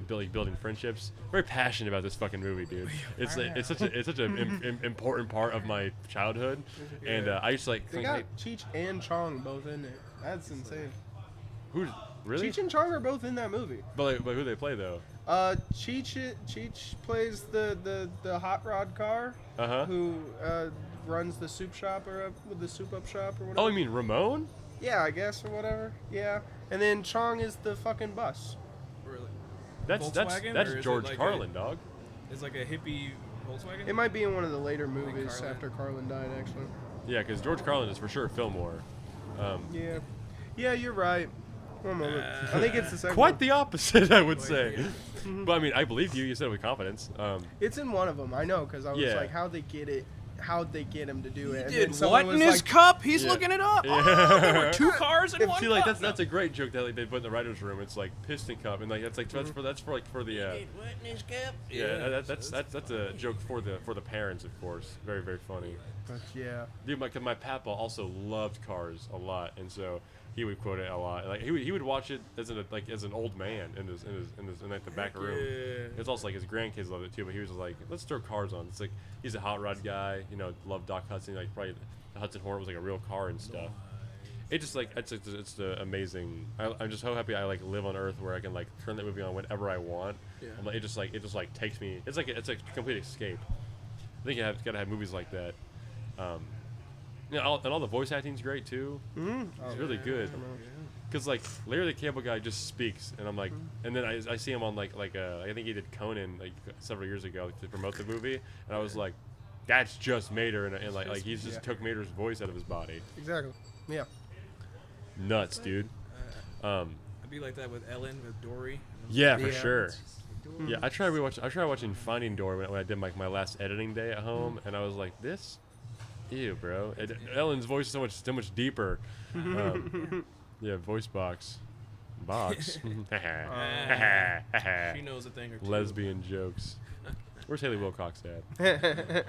Building friendships. Very passionate about this fucking movie, dude. It's such an important part of my childhood, and I used to like. They got Cheech and Chong both in it. That's insane. Who's really? Cheech and Chong are both in that movie. But who do they play though? Cheech plays the hot rod car. Who runs the soup shop the soup up shop or whatever. Oh, you mean Ramon? Yeah, I guess, or whatever. Yeah, and then Chong is the fucking bus. Really? That's George Carlin, dog. It's like a hippie Volkswagen. It might be in one of the later movies after Carlin died, actually. Yeah, because George Carlin is for sure Fillmore. Yeah, you're right. One moment. I think it's the second Quite one. the opposite, I would say. But I mean, I believe you. You said it with confidence. It's in one of them. I know, because I was like, how'd they get him to do it? He did what in his cup? He's looking it up. Yeah. Oh, there were 2 cars in one See, like cup. that's a great joke that like, they put in the writers' room. It's like piston cup, and like that's for the What in his cup? yeah. That's a joke for the parents, of course. Very very funny. But yeah. Dude, my papa also loved Cars a lot, and so he would quote it a lot. Like he would watch it as an old man in like the back room. It's also like his grandkids loved it too, but he was just like, let's throw Cars on. It's like he's a hot rod guy, you know, loved Doc Hudson. Like probably the Hudson Hornet was like a real car and stuff. It just like it's the amazing. I'm just so happy I like live on Earth where I can like turn that movie on whenever I want. Yeah. I'm like, it just like takes me. It's a complete escape. I think you gotta have movies like that. Yeah, and all the voice acting's great too. It's really good. Cause like Larry the Cable Guy just speaks, and I'm like, and then I see him on like I think he did Conan like several years ago to promote the movie, and I was like, that's just Mater, and like he's just took Mater's voice out of his body. Exactly. Yeah. Nuts, dude. I'd be like that with Ellen, with Dory. Yeah, for sure. Yeah, I tried watching Finding Dory when I did my last editing day at home, and I was like, this. Ew, bro. Ellen's voice is so much deeper. Yeah, voice box. She knows a thing or two. Lesbian jokes. Where's Haley Wilcox at? Yeah.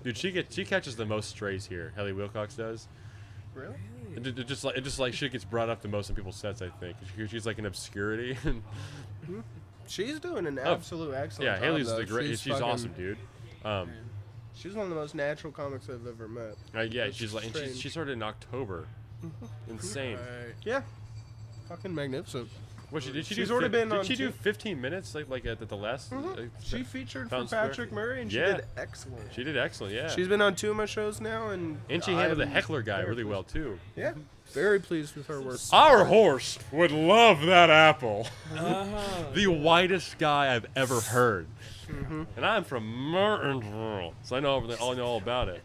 Dude, she catches the most strays here. Haley Wilcox does. Really? It just like shit gets brought up the most in people's sets, I think. She's like an obscurity. She's doing an absolute excellent yeah, job. Haley's though. the great. She's awesome, dude. She's one of the most natural comics I've ever met. Yeah, That's she's like, and she started in October. Insane. Yeah. Fucking magnificent. What she did? She's already been on Did she do 15 minutes like at the last? She featured for Fountain Square? Patrick Murray, and she did excellent. She did excellent. Yeah. She's been on 2 of my shows now, and she handled the heckler guy really well too. Yeah. Very pleased with her work. Our horse would love that apple. The whitest guy I've ever heard. And I'm from Martinsville, so I know all about it.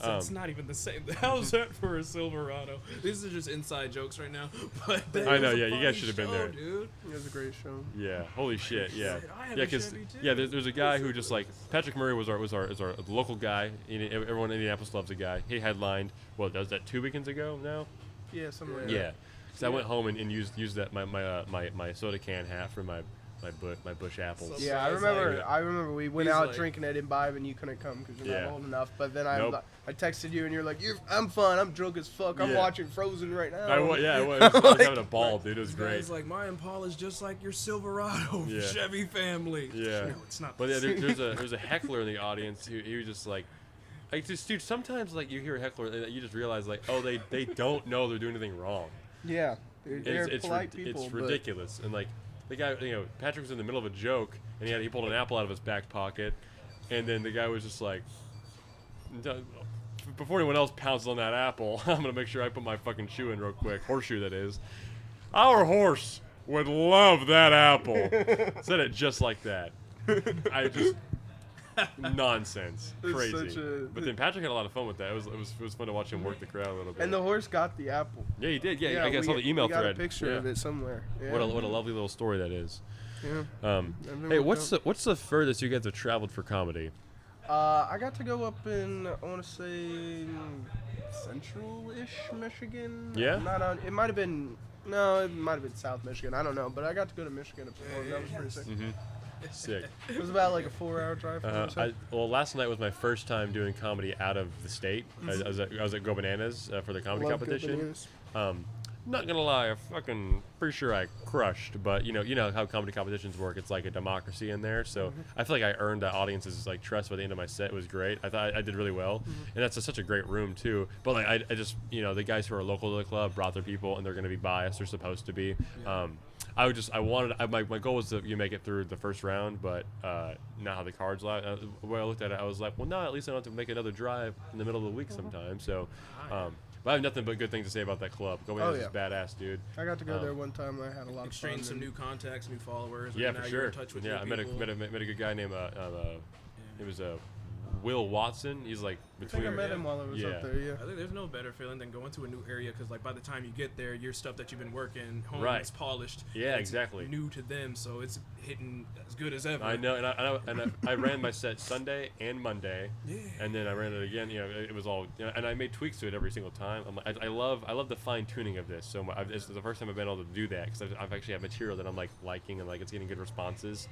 It's not even the same. How's that for a Silverado? These are just inside jokes right now. But I know, yeah, you guys should have been there. Dude. It was a great show. Yeah, holy shit, yeah, I had yeah, a because Chevy too. there's a guy who just like Patrick Murray was our local guy. Everyone in Indianapolis loves the guy. He headlined. Well, does that 2 weekends ago now? Yeah, something like that. Yeah, because I went home and used that my soda can hat for my bush apples. Yeah, I remember we went out drinking at Imbibe and you couldn't come because you're not old enough. But then I texted you and you're like, I'm fun. I'm drunk as fuck. I'm watching Frozen right now. I was having a ball, dude. It was great. It's like my Impala's just like your Silverado, Chevy family. Yeah, no, it's not. But yeah, there's a heckler in the audience who he was just like dude. Sometimes like you hear a heckler and you just realize like, oh, they don't know they're doing anything wrong. Yeah, they're polite people. It's ridiculous. And like the guy, Patrick was in the middle of a joke and he pulled an apple out of his back pocket, and then the guy was just like, before anyone else pounces on that apple, I'm gonna make sure I put my fucking shoe in real quick. Horseshoe, that is. Our horse would love that apple. Said it just like that. I just nonsense, crazy. But then Patrick had a lot of fun with that. It was fun to watch him work the crowd a little bit. And the horse got the apple. Yeah, he did. Yeah, I saw the email we got thread. A picture of it somewhere. Yeah. What a lovely little story that is. Yeah. Hey, what's the furthest you guys have traveled for comedy? I got to go up in, I want to say, central-ish Michigan. Yeah? Not on. It might have been. No, it might have been South Michigan. I don't know, but I got to go to Michigan to perform. That was pretty sick. Mm-hmm. Sick. It was about like a 4-hour drive. Well, last night was my first time doing comedy out of the state. I was at Go Bananas for the comedy competition. Not gonna lie, I fucking pretty sure I crushed. But you know how comedy competitions work. It's like a democracy in there. So I feel like I earned the audience's like trust by the end of my set. It was great. I thought I did really well, and that's such a great room too. But like I just the guys who are local to the club brought their people, and they're gonna be biased. They're supposed to be. My goal was to make it through the first round, but not how the cards lie. When I looked at it, I was like, well, no, at least I don't have to make another drive in the middle of the week sometime. So, but I have nothing but good things to say about that club. Go is badass, dude. I got to go there one time. I had a lot of fun. Exchanged some new contacts, new followers. Yeah, now for you're sure. in touch with I met a good guy named it was Will Watson. He's like between. I think I met him while I was up there. Yeah. I think there's no better feeling than going to a new area because, like, by the time you get there, your stuff that you've been working home is polished. Yeah, exactly. New to them, so it's hitting as good as ever. I know, and I ran my set Sunday and Monday, and then I ran it again. It was all, and I made tweaks to it every single time. I love the fine tuning of this. So this is the first time I've been able to do that because I've actually had material that I'm liking and it's getting good responses.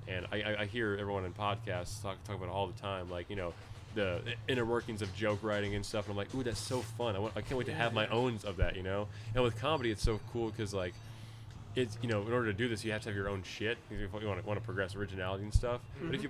And I hear everyone in podcasts talk about it all the time, the inner workings of joke writing and stuff. And I'm like, ooh, that's so fun. I can't wait to have my own of that, And with comedy, it's so cool because it's in order to do this, you have to have your own shit. If you want to progress originality and stuff. But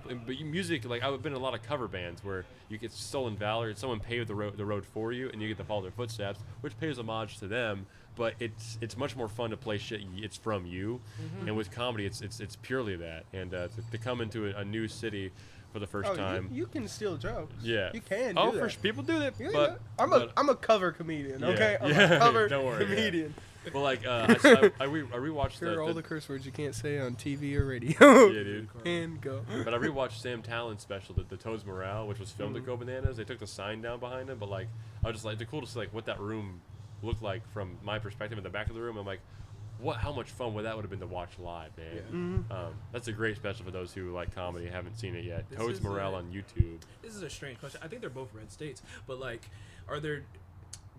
music, I've been in a lot of cover bands where you get stolen valor. Someone paved the road for you, and you get to follow their footsteps, which pays homage to them. But it's much more fun to play shit. It's from you, and with comedy, it's purely that. And to come into a new city for the first time, you can steal jokes. Yeah, you can. Oh, do that. people do that. Yeah, I'm a cover comedian. Yeah. Okay, I'm a cover Don't worry, comedian. Well, I rewatched Here are all the curse words you can't say on TV or radio. Yeah, dude. And go. But I rewatched Sam Talon's special, the Toads Morale, which was filmed at Go Bananas. They took the sign down behind him, but I was just it's cool to see what that room looked like from my perspective in the back of the room. I'm like, how much fun would have been to watch live, man. Yeah. That's a great special for those who like comedy and haven't seen it yet. Toads Morale on YouTube. This is a strange question. I think they're both red states, but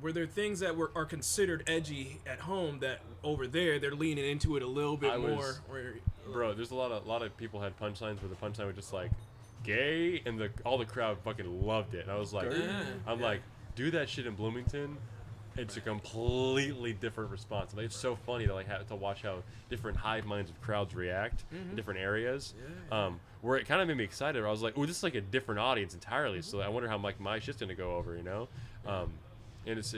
were there things that are considered edgy at home that over there they're leaning into it a little bit more? Bro, there's a lot of people had punchlines where the punchline was just gay, and all the crowd fucking loved it. And I was like, do that shit in Bloomington. It's a completely different response. It's so funny to have to watch how different hive minds of crowds react in different areas. Where it kind of made me excited. I was like, "Oh, this is a different audience entirely." So I wonder how my shit's gonna go over, And it was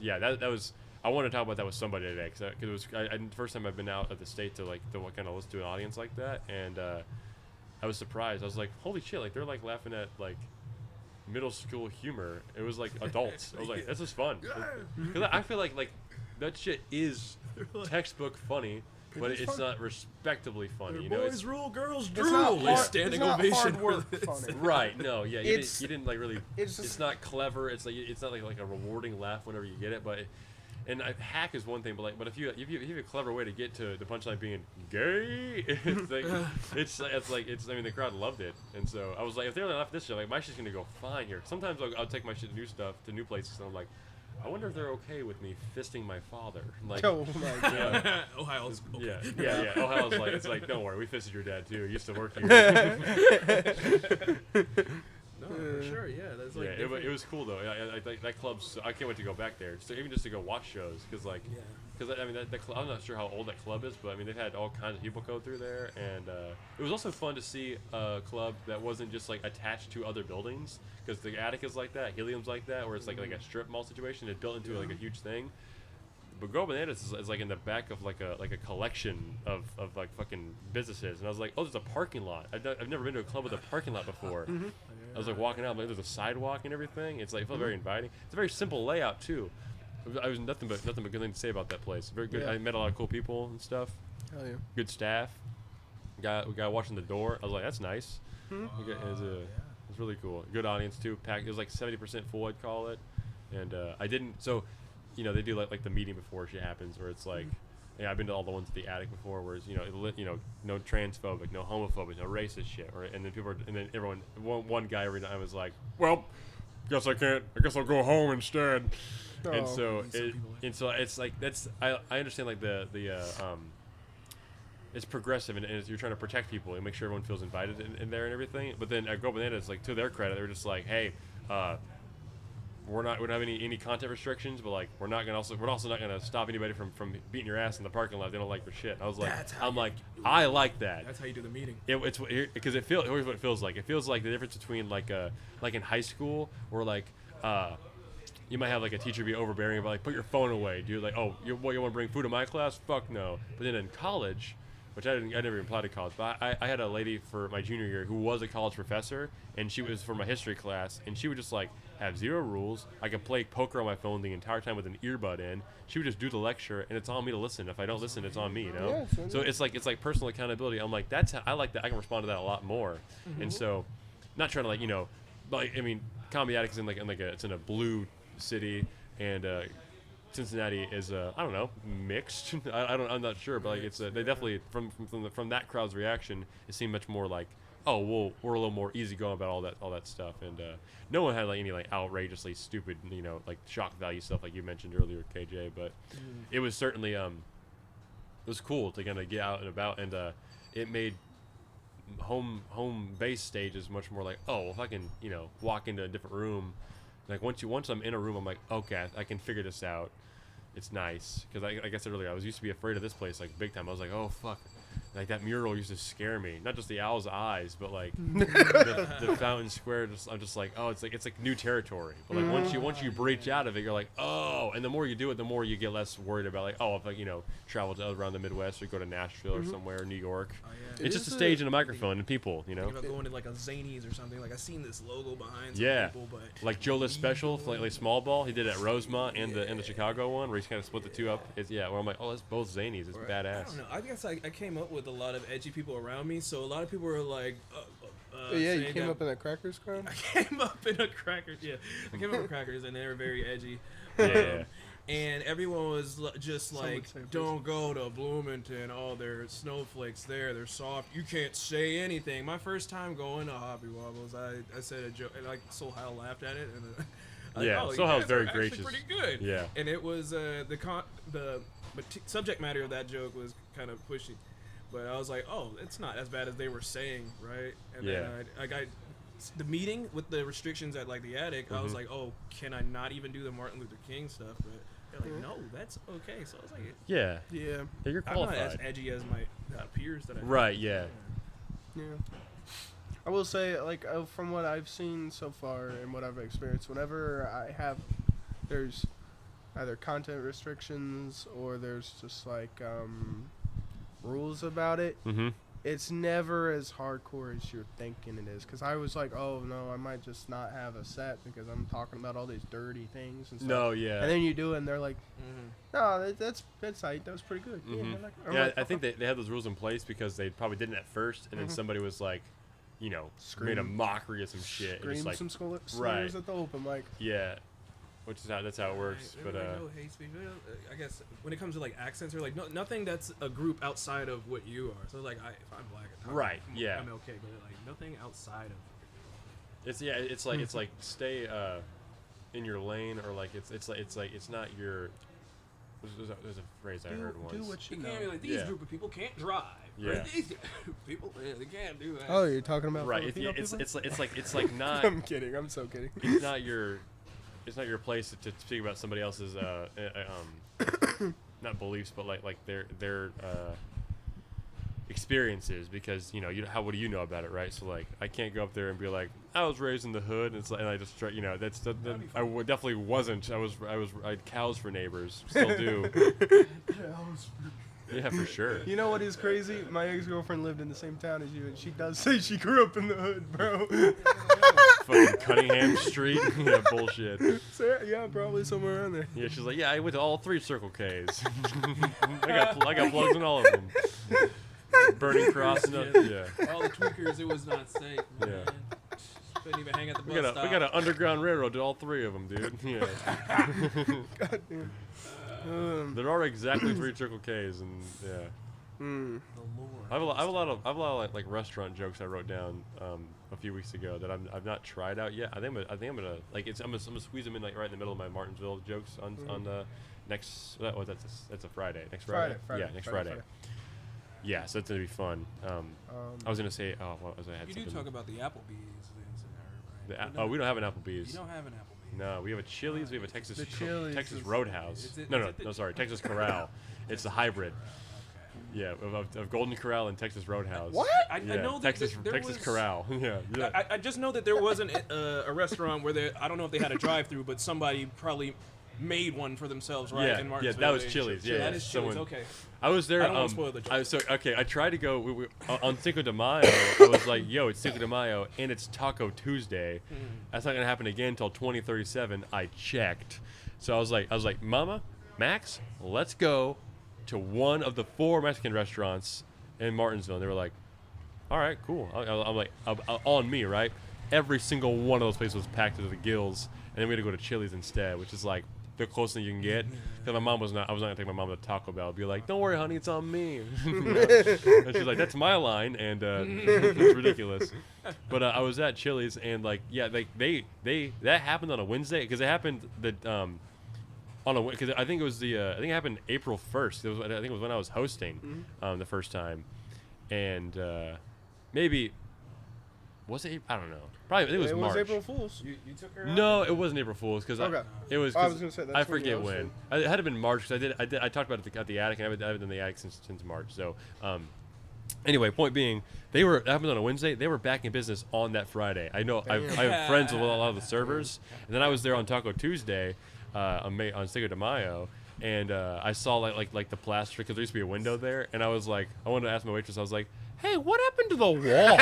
that was. I wanted to talk about that with somebody today because it was the first time I've been out of the state to kind of listen to an audience like that, and I was surprised. I was like, "Holy shit!" They're laughing at middle school humor. It was adults. I was like, this is fun. Because I feel like that shit is textbook funny, but it's not respectably funny. Boys rule, girls drool. Standing ovation. Funny. Right? No, yeah, you didn't really. It's not clever. It's not like a rewarding laugh whenever you get it, but. And hack is one thing, but if you have a clever way to get to the punchline being gay, it's the crowd loved it, and so I was like, if they only laugh at this shit, my shit's gonna go fine here. Sometimes I'll take my shit to new places, and I'm like, I wonder if they're okay with me fisting my father. Oh my god. Ohio's okay. Yeah. Ohio's don't worry, we fisted your dad too. He used to work here. No, for sure, yeah. That's it was cool though. That club's. I can't wait to go back there. So even just to go watch shows, because that club, I'm not sure how old that club is, but they've had all kinds of people go through there, and it was also fun to see a club that wasn't just attached to other buildings, because the attic is like that, Helium's like that, where it's like a strip mall situation. It's built into a huge thing. but Go Bananas is like in the back of like a collection of like fucking businesses, and I was like, oh, there's a parking lot. I've never been to a club with a parking lot before. I was like walking out, like there's a sidewalk and everything. It's like it felt very inviting. It's a very simple layout too. I was nothing but good things to say about that place. Very good. Yeah. I met a lot of cool people and stuff. Hell yeah. Good staff. We got watching the door. I was like, that's nice. It's really cool. Good audience too. Packed. It was like 70% full, I'd call it. And I didn't. So, they do like the meeting before shit happens, where it's like, I've been to all the ones at the attic before, where it's no transphobic, no homophobic, no racist shit. And then everyone, one guy every time was like, well, I guess I'll go home instead. Oh. And so it's like I understand like the it's progressive and you're trying to protect people and make sure everyone feels invited in there and everything. But then at Go Bananas, like to their credit, they're just like, hey, we don't have any content restrictions, but like we're also not gonna stop anybody from beating your ass in the parking lot if they don't like your shit. I was like, I like that. That's how you do the meeting. It's because here's what it feels like. It feels like the difference between like in high school where like you might have like a teacher be overbearing about like put your phone away. Do you like you want to bring food to my class? Fuck no. But then in college, which I never even applied to college, but I had a lady for my junior year who was a college professor, and she was for my history class, and she would just like have zero rules. I could play poker on my phone the entire time with an earbud in. She would just do the lecture, and it's on me to listen. If I don't listen, it's on me, Yeah, so it's like personal accountability. I'm like, I like that. I can respond to that a lot more. And so, not trying to Comedy Attic is it's in a blue city, and Cincinnati is I don't know, mixed. I'm not sure, but like it's they definitely from that crowd's reaction, it seemed much more like, oh well, we're a little more easygoing about all that stuff, and no one had like any like outrageously stupid like shock value stuff like you mentioned earlier, KJ. But it was certainly it was cool to kind of get out and about, and it made home base stages much more like, oh, if I can walk into a different room, like once I'm in a room, I'm like, okay, I can figure this out. It's nice because like I said earlier, I used to be afraid of this place like big time. I was like, oh fuck, like that mural used to scare me. Not just the owl's eyes, but like the Fountain Square. I'm just like, oh, it's like new territory. But like once you breach out of it, you're like, oh, and the more you do it, the more you get less worried about like, oh, if I travel to around the Midwest or go to Nashville or somewhere, New York. Oh, yeah. It's just a stage and a microphone and people. Think about going to like a Zanies or something. Like I seen this logo behind some people, but like Joe List Special, like Small Ball. He did it at Rosemont and the Chicago one where he's kind of split the two up. Where I'm like, oh, that's both Zanies. It's badass. I don't know. I guess I came up with a lot of edgy people around me, so a lot of people were like, you came up in a Crackers crowd? I came up in a Crackers, I came up in Crackers, and they were very edgy. And everyone was just like, don't go to Bloomington. Oh, there's snowflakes there. They're soft. You can't say anything. My first time going to Hobby Wobbles, I said a joke. Like, Soul Hal laughed at it. And Soul Hal's very gracious. Pretty good. Yeah. And it was the subject matter of that joke was kind of pushy. But I was like, oh, it's not as bad as they were saying, right? And then I got the meeting with the restrictions at like the attic. I was like, oh, can I not even do the Martin Luther King stuff? But they're like, no, that's okay. So I was like, yeah, you're qualified. I'm not as edgy as my peers that I right, yeah. I will say, like, from what I've seen so far and what I've experienced, whenever there's either content restrictions or there's just like rules about it, it's never as hardcore as you're thinking it is. Because I was like, oh no, I might just not have a set because I'm talking about all these dirty things and stuff. No, yeah. And then you do it and they're like, no, that's tight. That was pretty good. I think they had those rules in place because they probably didn't at first, and then somebody was like, made a mockery of some shit. Scream like, some slurs at the open mic. Yeah. That's how it works. But no hate speech. I guess when it comes to like accents, or like nothing that's a group outside of what you are. So like if I'm black, I'm okay, but like nothing outside of. It's like stay in your lane, or like it's not your. There's a phrase I heard once. Do what you know. Can't be like, these group of people can't drive. Yeah. These people they can't do that. Oh, you're talking about right? It's like not. I'm kidding. I'm so kidding. It's not your place to speak about somebody else's not beliefs, but like their experiences because what do you know about it, right? So like I can't go up there and be like I was raised in the hood and it's like, and I just try, definitely wasn't. I had cows for neighbors, still do. Yeah, for sure. You know what is crazy? My ex-girlfriend lived in the same town as you, and she does say she grew up in the hood, bro. Fucking Cunningham Street. Yeah, bullshit. So, yeah, probably somewhere around there. Yeah, she's like, yeah, I went to all 3 Circle K's. I got plugs in all of them. Burning Cross and yeah. All the tweakers, it was not safe, man. Yeah. Couldn't even hang at the bus stop. We got an underground railroad to all 3 of them, dude. Yeah. God damn. There are exactly 3 Circle K's, and yeah. Mm. I have a lot of like restaurant jokes I wrote down a few weeks ago that I've not tried out yet. I think I'm gonna like I'm gonna squeeze them in like right in the middle of my Martinsville jokes on next. That's a Friday. Next Friday. Yeah, next Friday. Yeah, so that's gonna be fun. I was gonna say, what was I had? You something. do talk about the Applebee's. Right? We don't have an Applebee's. You don't have an Applebee's. No, we have a Chili's. We have a Texas Roadhouse. Texas Corral. It's the hybrid. Yeah, of Golden Corral and Texas Roadhouse. What? I know that Texas Corral. Yeah. I just know that there wasn't a restaurant where I don't know if they had a drive-through, but somebody probably made one for themselves, right? Yeah, in Martinsville. that was Chili's. Yeah, that is Chili's. Okay. I was there. I don't want to spoil the joke. I tried to go on Cinco de Mayo. I was like, yo, it's Cinco de Mayo and it's Taco Tuesday. That's not gonna happen again until 2037. I checked. So I was like, Mama, Max, let's go to one of the 4 Mexican restaurants in Martinsville. And they were like, all right, cool. I'm like, on me, right? Every single one of those places was packed to the gills, and then we had to go to Chili's instead, which is like the closest thing you can get. Because I was not gonna take my mom to Taco Bell. I'd be like, don't worry, honey, it's on me. And she's like, that's my line, and it's ridiculous. But I was at Chili's, and like, yeah, like they that happened on a Wednesday because it happened because I think it happened April 1st. I think it was when I was hosting the first time, and maybe was it? I don't know. Probably I think it was March. It was April Fool's. You took her out? No, it wasn't April Fool's because it was. I was gonna say that's I forget when. It had to been March because I talked about it at the attic, and I haven't done the attic since March. So, anyway, point being, it happened on a Wednesday. They were back in business on that Friday. I know. I have friends with a lot of the servers, and then I was there on Taco Tuesday, on Cinco de Mayo. And I saw like the plaster because there used to be a window there, and I wanted to ask my waitress. I was like, "Hey, what happened to the wall?"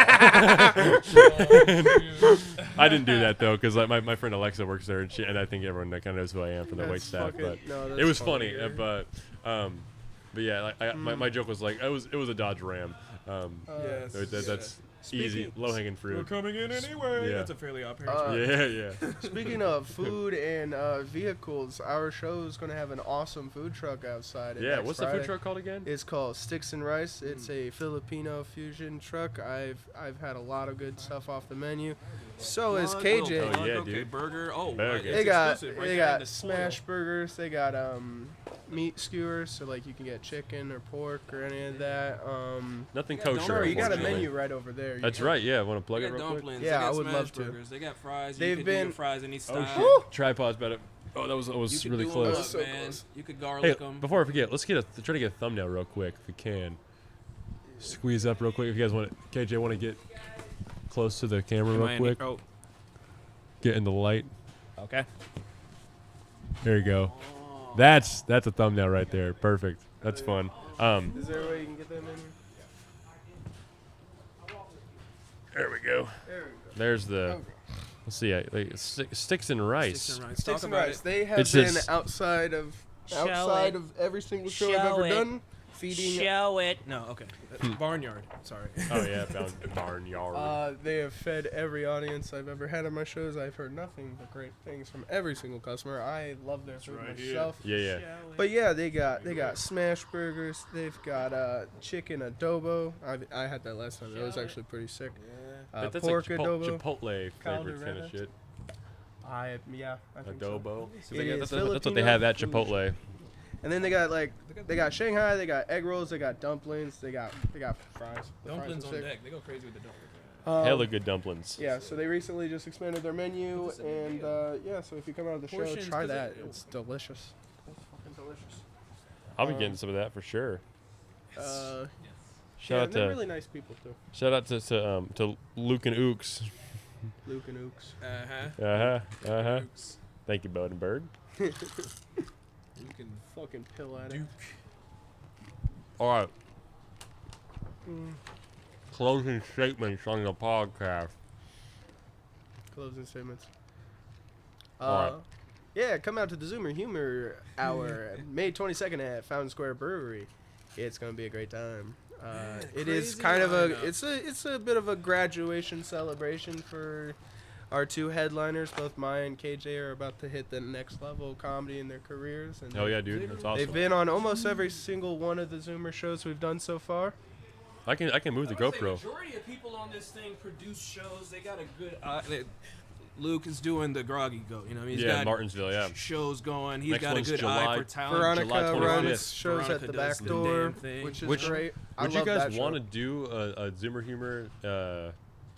I didn't do that though because like my friend Alexa works there, and I think everyone kind of knows who I am from the wait staff. But it was funny. But yeah, like my joke was like it was a Dodge Ram. That's easy, low-hanging fruit. We're coming in anyway. Yeah. That's a fairly operating. Yeah. Speaking of food and vehicles, our show is going to have an awesome food truck outside. Yeah, what's the food truck called again? It's called Sticks and Rice. It's a Filipino fusion truck. I've had a lot of good stuff off the menu. So is KJ. Oh yeah, okay, dude. Burger. Burger. They got smash burgers. They got meat skewers, so like you can get chicken or pork or any of that. Nothing kosher. Sure, you got a menu right over there. That's right. Yeah, want to plug They it got real dumplings. quick? Yeah, they got I would love to. burgers. They got fries. They've you can been do your fries any style. Oh shit! Tripod's better. Oh, that was really close. Up, so man. close. You could garlic Hey, them. before I forget, let's try to get a thumbnail real quick if we can. Squeeze up real quick if you guys want to. KJ, want to get close to the camera real quick? Oh. Get in the light. Okay. There you go. That's a thumbnail right there. Perfect. That's fun. Is there a way you can get that menu? There we go. There's the. Let's see. Sticks and rice. Sticks and Rice. They have It's been just- outside of it. every single show I've Show ever it. done. Feeding. Show it. No, okay. Barnyard. Sorry. Oh yeah, barnyard. They have fed every audience I've ever had on my shows. I've heard nothing but great things from every single customer. I love their food myself. Yeah. But yeah, they got smash burgers. They've got chicken adobo. I had that last time. That was actually pretty sick. That's Pork like adobo. Chipotle flavored kind Caldereta. of shit. I think so. Adobo. It is That's what they have at Filipino Chipotle. And then they got Shanghai, they got egg rolls, they got dumplings, they got fries. The Dumplings fries on are sick. deck. They go crazy with the dumplings. Hella good dumplings. Yeah, so they recently just expanded their menu, and yeah, so if you come out of the show, Portions, try 'cause that. It's delicious. It's fucking delicious. I'll be getting some of that for sure. Shout out they're to really nice people too. shout out to Luke and Ooks. Luke and Ooks. Thank you, Boden Byrd. You can Fucking pill at it. Duke. All right. Closing statements on the podcast. Closing statements. All right. Yeah, come out to the Zumor Humor Hour, May 22nd at Fountain Square Brewery. It's gonna be a great time. It is crazy kind of lineup. it's a bit of a graduation celebration for our two headliners. Both Mya and KJ are about to hit the next level of comedy in their careers, and Hell yeah, dude. That's awesome. they've been on almost every single one of the Zoomer shows we've done so far. I can move the I would say GoPro. majority of people on this thing produce shows. They got a good. Luke is doing the Groggy Goat. You know, he's Yeah, got Martinsville. Yeah. shows going. He's Next got a one's good July- eye for talent. Veronica July 25th. runs shows Veronica at the does back the door, damn thing. which is Which- great. I Would you love that guys show. want to do a Zoomer Humor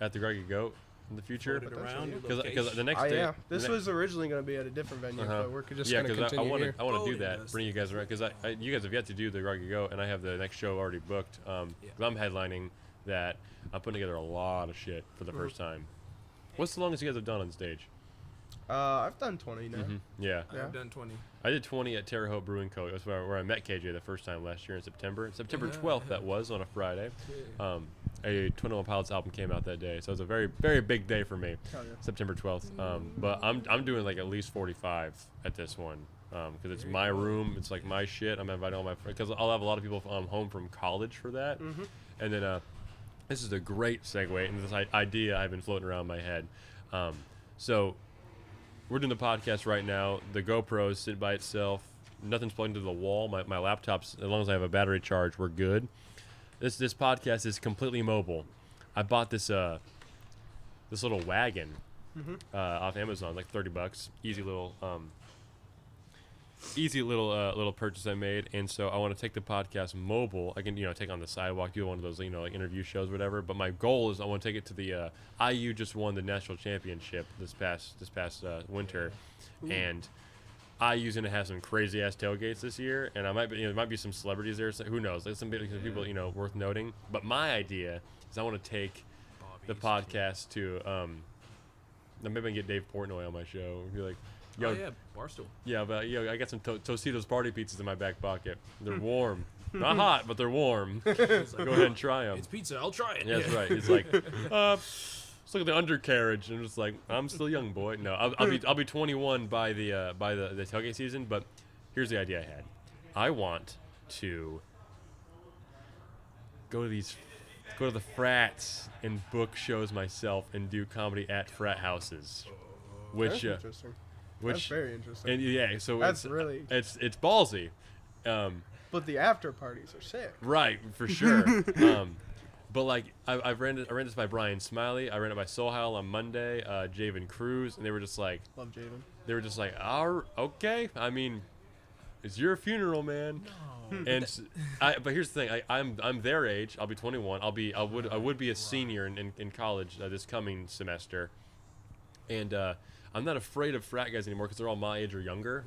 at the Groggy Goat in the future? Float it around, do Because location. the next Oh day. yeah, this was originally going to be at a different venue, but we're just yeah, going to because I continue want here. to do Boden that. does Bring you guys around because you guys have yet to do the Groggy Goat, and I have the next show already booked. 'Cause I'm headlining that. I'm putting together a lot of shit for the first time. What's the longest you guys have done on stage? I've done 20 now. Yeah. I've done 20. I did 20 at Terre Haute Brewing Co. That's where I met KJ the first time last year in September. September 12th, that was on a Friday. A 21 Pilots album came out that day, so it was a very, very big day for me. Hell yeah. September 12th. But I'm doing like at least 45 at this one because it's my room. It's like my shit. I'm inviting all my friends because I'll have a lot of people home from college for that. And then this is a great segue into this idea I've been floating around my head. So we're doing the podcast right now. The GoPro is sitting by itself. Nothing's plugged into the wall. My laptop's, as long as I have a battery charge, we're good. This podcast is completely mobile. I bought this little wagon off Amazon, like $30. Easy little purchase I made, and so I want to take the podcast mobile. I can take on the sidewalk, do one of those like interview shows, whatever. But my goal is I want to take it to the IU just won the national championship this past winter, and IU's gonna have some crazy ass tailgates this year, and I might be there might be some celebrities there. So who knows? Like some people worth noting. But my idea is I want to take the podcast to maybe I can get Dave Portnoy on my show and be like, yo, Oh yeah, Barstool. yeah, but I got some Tostitos party pizzas in my back pocket. They're warm. Not hot, but they're warm. Go ahead and try them. It's pizza. I'll try it. Yeah, that's right. He's like, let's look at the undercarriage. And I'm just like, I'm still young, boy. No, I'll be 21 by the tailgate season. But here's the idea I had. I want to go to the frats and book shows myself and do comedy at frat houses, That's interesting. That's very interesting. and yeah, so That's it's really- it's ballsy. But the after parties are sick. Right, for sure. But like I ran this by Brian Smiley. I ran it by Soul Howl on Monday. Javen Cruz, and they were just like, Love Javen. okay. I mean, it's your funeral, man. And but here's the thing. I'm their age. I'll be 21. I would be a senior in college this coming semester, and I'm not afraid of frat guys anymore because they're all my age or younger,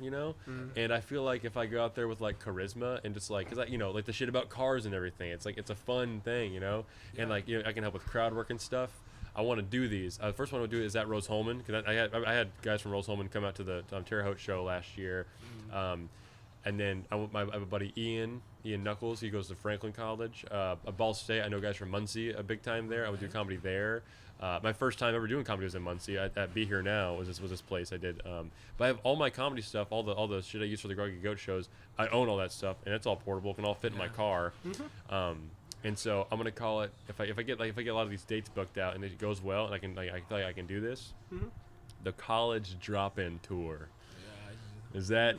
And I feel like if I go out there with like charisma and just like, cause like the shit about cars and everything, it's like it's a fun thing, And like I can help with crowd work and stuff. I want to do these. The first one I would do is at Rose Holman because I had guys from Rose Holman come out to the Terre Haute show last year, and then I have a buddy Ian Knuckles. He goes to Franklin College. At Ball State, I know guys from Muncie a big time there. I would do comedy there. My first time ever doing comedy was in Muncie. At Be Here Now was this place I did. But I have all my comedy stuff, all the shit I use for the Groggy Goat shows. I own all that stuff, and it's all portable. It can all fit in my car. And so I'm gonna call it if I get a lot of these dates booked out and it goes well, and I feel like I can do this. The college drop-in tour. Is that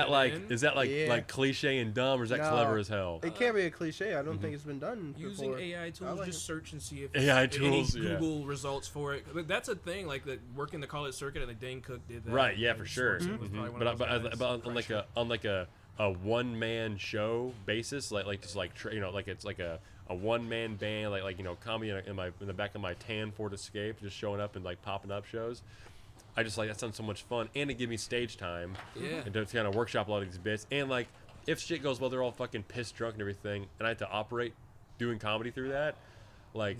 like cliche and dumb, or is that No. clever as hell? It can't be a cliche. I don't think it's been done Using before. AI tools, just search and see if AI any tools, yeah. Google results for it. But that's a thing, like the working the college circuit, and like Dane Cook did that. Right, yeah, And for sure. Swanson was probably one of those guys. But on like a one-man show basis, it's like a one-man band, comedy in the back of my tan Ford Escape, just showing up and like popping up shows. I just like that sounds so much fun, and it gives me stage time. Yeah. And to kind of workshop a lot of these bits, and like if shit goes well, they're all fucking pissed drunk and everything, and I have to operate doing comedy through that. Like,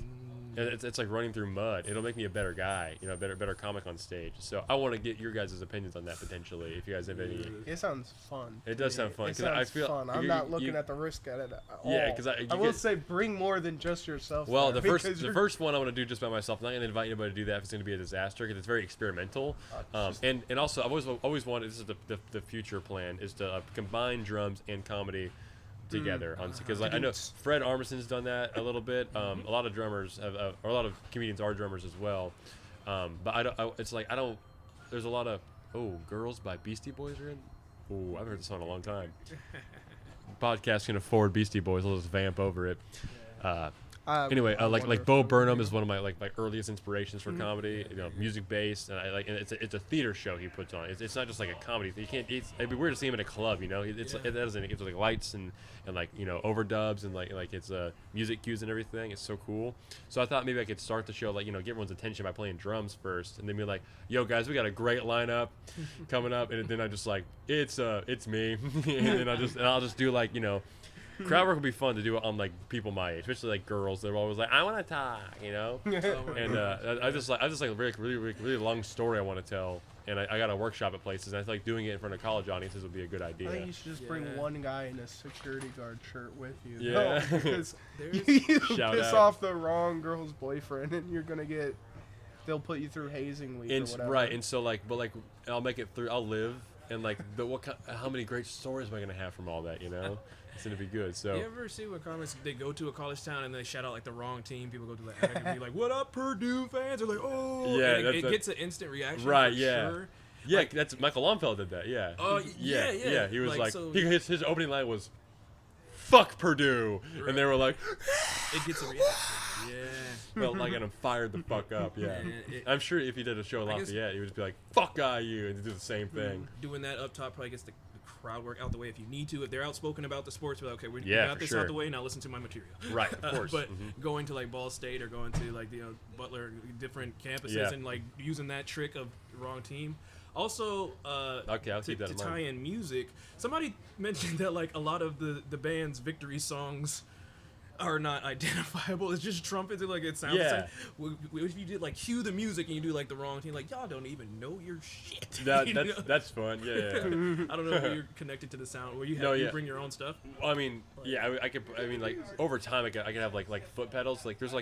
it's like running through mud. It'll make me a better guy, you know, a better comic on stage. So I want to get your guys' opinions on that potentially. If you guys have any, It sounds fun. it does sound fun. It sounds I feel fun. I'm not looking at the risk at it at all. Yeah, because I will say bring more than just yourself. Well, there, the first one I want to do just by myself. I'm not going to invite anybody to do that if it's going to be a disaster because it's very experimental. And also I've always wanted, this is the future plan, is to combine drums and comedy together because like I know Fred Armisen's done that a little bit. A lot of drummers have, or a lot of comedians are drummers as well. But there's a lot of Girls by Beastie Boys are in. I haven't heard this song in a long time. Podcast can afford Beastie Boys. I'll just vamp over it. Anyway, like Bo Burnham is one of my my earliest inspirations for comedy. You know, music based, and and it's a theater show he puts on. It's not just like a comedy. You can't. It'd be weird to see him in a club. You know, it doesn't. It's like lights and like overdubs and like it's music cues and everything. It's so cool. So I thought maybe I could start the show get everyone's attention by playing drums first, and then be like, "Yo guys, we got a great lineup coming up," and then I just it's me, and then I'll just do crowd work would be fun to do it on people my age, especially girls. They're always I want to talk, and I just a really long story I want to tell, and I got to workshop at places. And I feel like doing it in front of college audiences would be a good idea. I think you should just bring one guy in a security guard shirt with you. Yeah, because you Shout piss out. off the wrong girl's boyfriend, and you're gonna get. They'll put you through hazing week or whatever. Right, and so I'll make it through. I'll live, and how many great stories am I gonna have from all that? It's gonna be good. So you ever see when comics they go to a college town and they shout out the wrong team? People go to the attic and be like, "What up, Purdue fans?" They're like, "Oh, yeah." And it gets an instant reaction. Right. For Yeah. Sure. Yeah. That's Michael Longfellow did that. Yeah. Oh. Yeah. He was so, his opening line was, "Fuck Purdue," right. and they were like, "It gets a reaction." Yeah. Felt like I'm fired the fuck up. Yeah. I'm sure if he did a show in Lafayette, he would just be like, "Fuck IU," and do the same thing. Doing that up top probably gets the crowd work out the way if you need to. If they're outspoken about the sports, we're like, okay, we got this out the way. Now listen to my material. Right, of course. But going to Ball State or going to Butler, different campuses, and using that trick of the wrong team. Also, okay, I'll keep that in mind. To tie in music, somebody mentioned that a lot of the band's victory songs are not identifiable. It's just trumpets. It sounds the same. If you did cue the music and you do the wrong team, y'all don't even know your shit. That's fun. Yeah. I don't know if you're connected to the sound where you bring your own stuff. I mean, I could. I mean, over time, I could have foot pedals. There's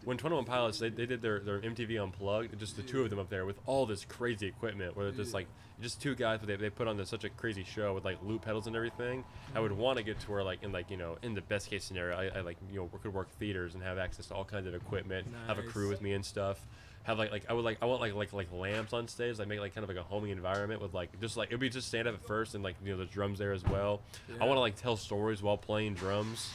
when 21 Pilots they did their MTV Unplugged, just the two of them up there with all this crazy equipment, where it's just two guys, but they put on such a crazy show with loop pedals and everything. I would want to get to where in the best case scenario, I could work theaters and have access to all kinds of equipment, have a crew with me and stuff. Have I want lamps on stage, make kind of a homey environment with it'd be just stand up at first and the drums there as well. I want to tell stories while playing drums,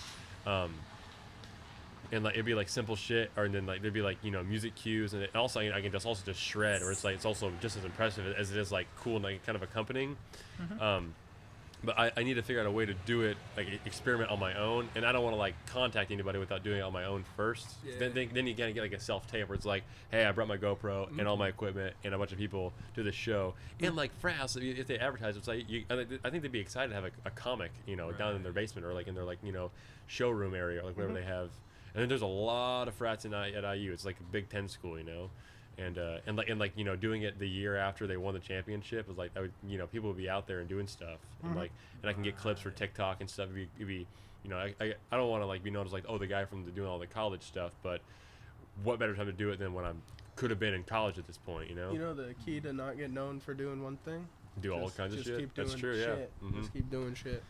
and it'd be simple shit, or then there'd be music cues, and also I can just shred, or it's also just as impressive as it is cool and kind of accompanying. But I need to figure out a way to do it, experiment on my own, and I don't want to contact anybody without doing it on my own first. Yeah. Then you gotta get a self tape where it's hey, I brought my GoPro and all my equipment and a bunch of people to the show. And Frat House, if they advertise, it's I think they'd be excited to have a comic, down in their basement or in their showroom area or whatever they have. And then there's a lot of frats at IU. It's a Big Ten school, And doing it the year after they won the championship was I would people would be out there and doing stuff and and I can get clips for TikTok and stuff. It'd be I don't want to be known as the guy from doing all the college stuff, but what better time to do it than when I could have been in college at this point, The key to not get known for doing one thing. All kinds of shit. That's true. Shit. Yeah. Just keep doing shit.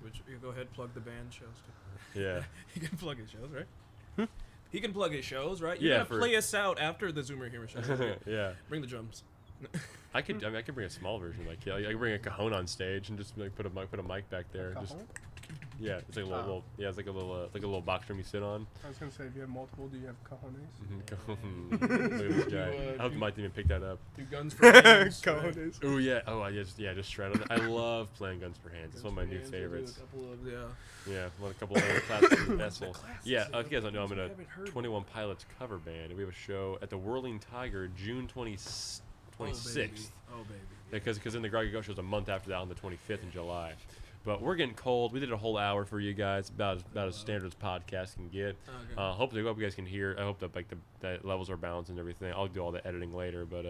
Which you go ahead, plug the band shows too. Yeah. He can plug his shows, right? He can plug his shows, right? You're gonna play us out after the Zumor Humor show. Yeah. Bring the drums. I could bring a small version. I could bring a cajon on stage and just put a mic back there. And just, yeah, it's a little it's a little box drum you sit on. I was gonna say, if you have multiple, do you have cojones? Look at this guy. I hope the mic didn't pick that up. Do guns for hands. Cojones. Oh yeah. Oh, I just shred on it. I love playing Guns for Hands. It's one of my new favorites. Yeah, a couple of classic vessels. Yeah, if you guys don't know, I'm in a 21 Pilots cover band, and we have a show at the Whirling Tiger June 26th. Oh baby. Because in the Groggy Go show is a month after that on the 25th in July. But we're getting cold. We did a whole hour for you guys, about as standard as podcast can get. Okay. Hopefully, I hope you guys can hear. I hope that the levels are balanced and everything. I'll do all the editing later. But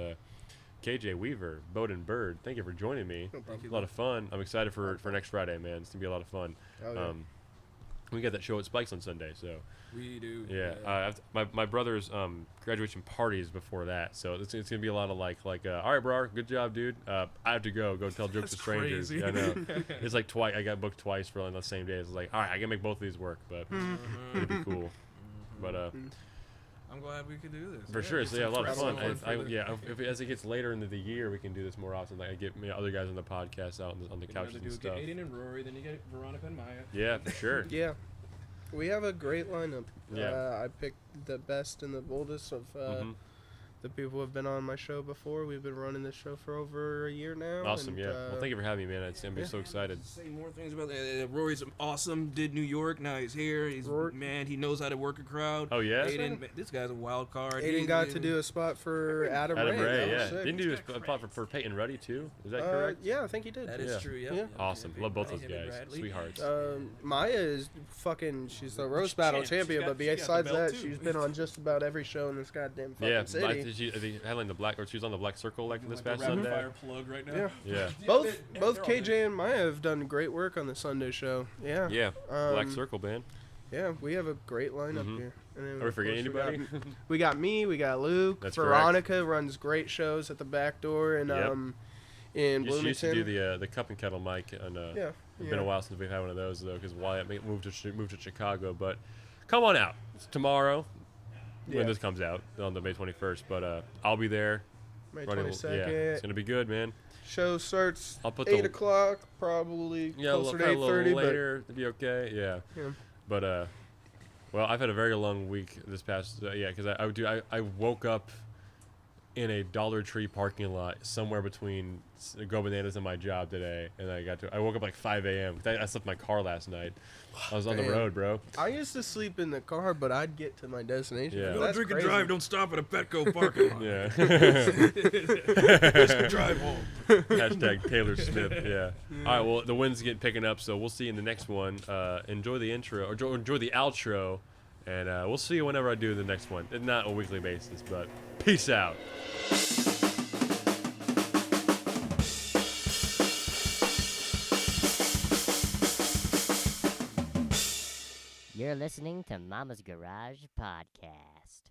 KJ, Weaver, Boden Byrd, thank you for joining me. No problem. A lot of fun. I'm excited for next Friday, man. It's gonna be a lot of fun. Oh, yeah. We got that show at Spikes on Sunday, so We do. yeah. My brother's graduation parties before that, so it's gonna be a lot of like all right, bro, good job, dude. I have to go tell jokes to That's strangers. crazy. Yeah, I know. It's like twice. I got booked twice for on the same day. It's like, all right, I can make both of these work, but it'd be cool. But I'm glad we could do this. for sure, it's a lot of fun. If As it gets later into the year, we can do this more often. Like I get other guys on the podcast out on the couches and stuff. Aiden and Rory, then you get Veronica and Maya. Yeah, for sure. Yeah. We have a great lineup. Yeah. I picked the best and the boldest of the people who have been on my show before. We've been running this show for over a year now. Awesome, and, yeah. Well, thank you for having me, man. I'm so excited. Say more things about that. Rory's awesome. Did New York. Now he's here. He's man. He knows how to work a crowd. Oh yeah. Aiden, this guy's a wild card. Aiden got to do a spot for Adam Ray. Adam Ray, That was yeah. sick. Didn't you do a spot for Peyton Ruddy too? Is that correct? Yeah, I think he did. That is Yeah. true. Yeah. Yeah. Awesome. Love both those Him and guys. Bradley. Sweethearts. Maya is fucking. She's the roast battle champ. champion, She's but got the besides belt, that, too. she's been on just about every show in this goddamn fucking Yeah, city. she headlined the black, or she was on the Black Circle like this past rapid Sunday. fire plug right now. Yeah. Yeah, Both they're all KJ and Maya have done great work on the Sunday show. Yeah. yeah. Black Um, Circle, man. Yeah, we have a great lineup here. And then, Are we of forgetting course, anybody? We got me. We got Luke. That's Veronica runs great shows at the back door and Yep. in You used to Bloomington. do the cup and kettle mic, and Yeah. it's been a while since we've had one of those though, because Wyatt moved to Chicago. But come on out. It's tomorrow Yeah. when this comes out on the May 21st. But I'll be there. May running- 22nd. Yeah, it's gonna be good, man. Show starts I'll put 8 the o'clock, probably yeah, closer to probably a 8:30. little later to be okay. Yeah. Yeah. But well, I've had a very long week this past because I woke up in a Dollar Tree parking lot somewhere between Go Bananas and my job today, and I woke up like 5 a.m. I slept in my car last night. I was on the Damn. road, bro. I used to sleep in the car, but I'd get to my destination. Yeah. Go That's drink crazy. and drive. Don't stop at a Petco parking lot. Yeah. Just drive home. Hashtag Taylor Smith. Yeah. All right. Well, the wind's picking up, so we'll see you in the next one. Enjoy the intro or enjoy the outro, and we'll see you whenever I do the next one. Not a weekly basis, but peace out. You're listening to Mama's Garage Podcast.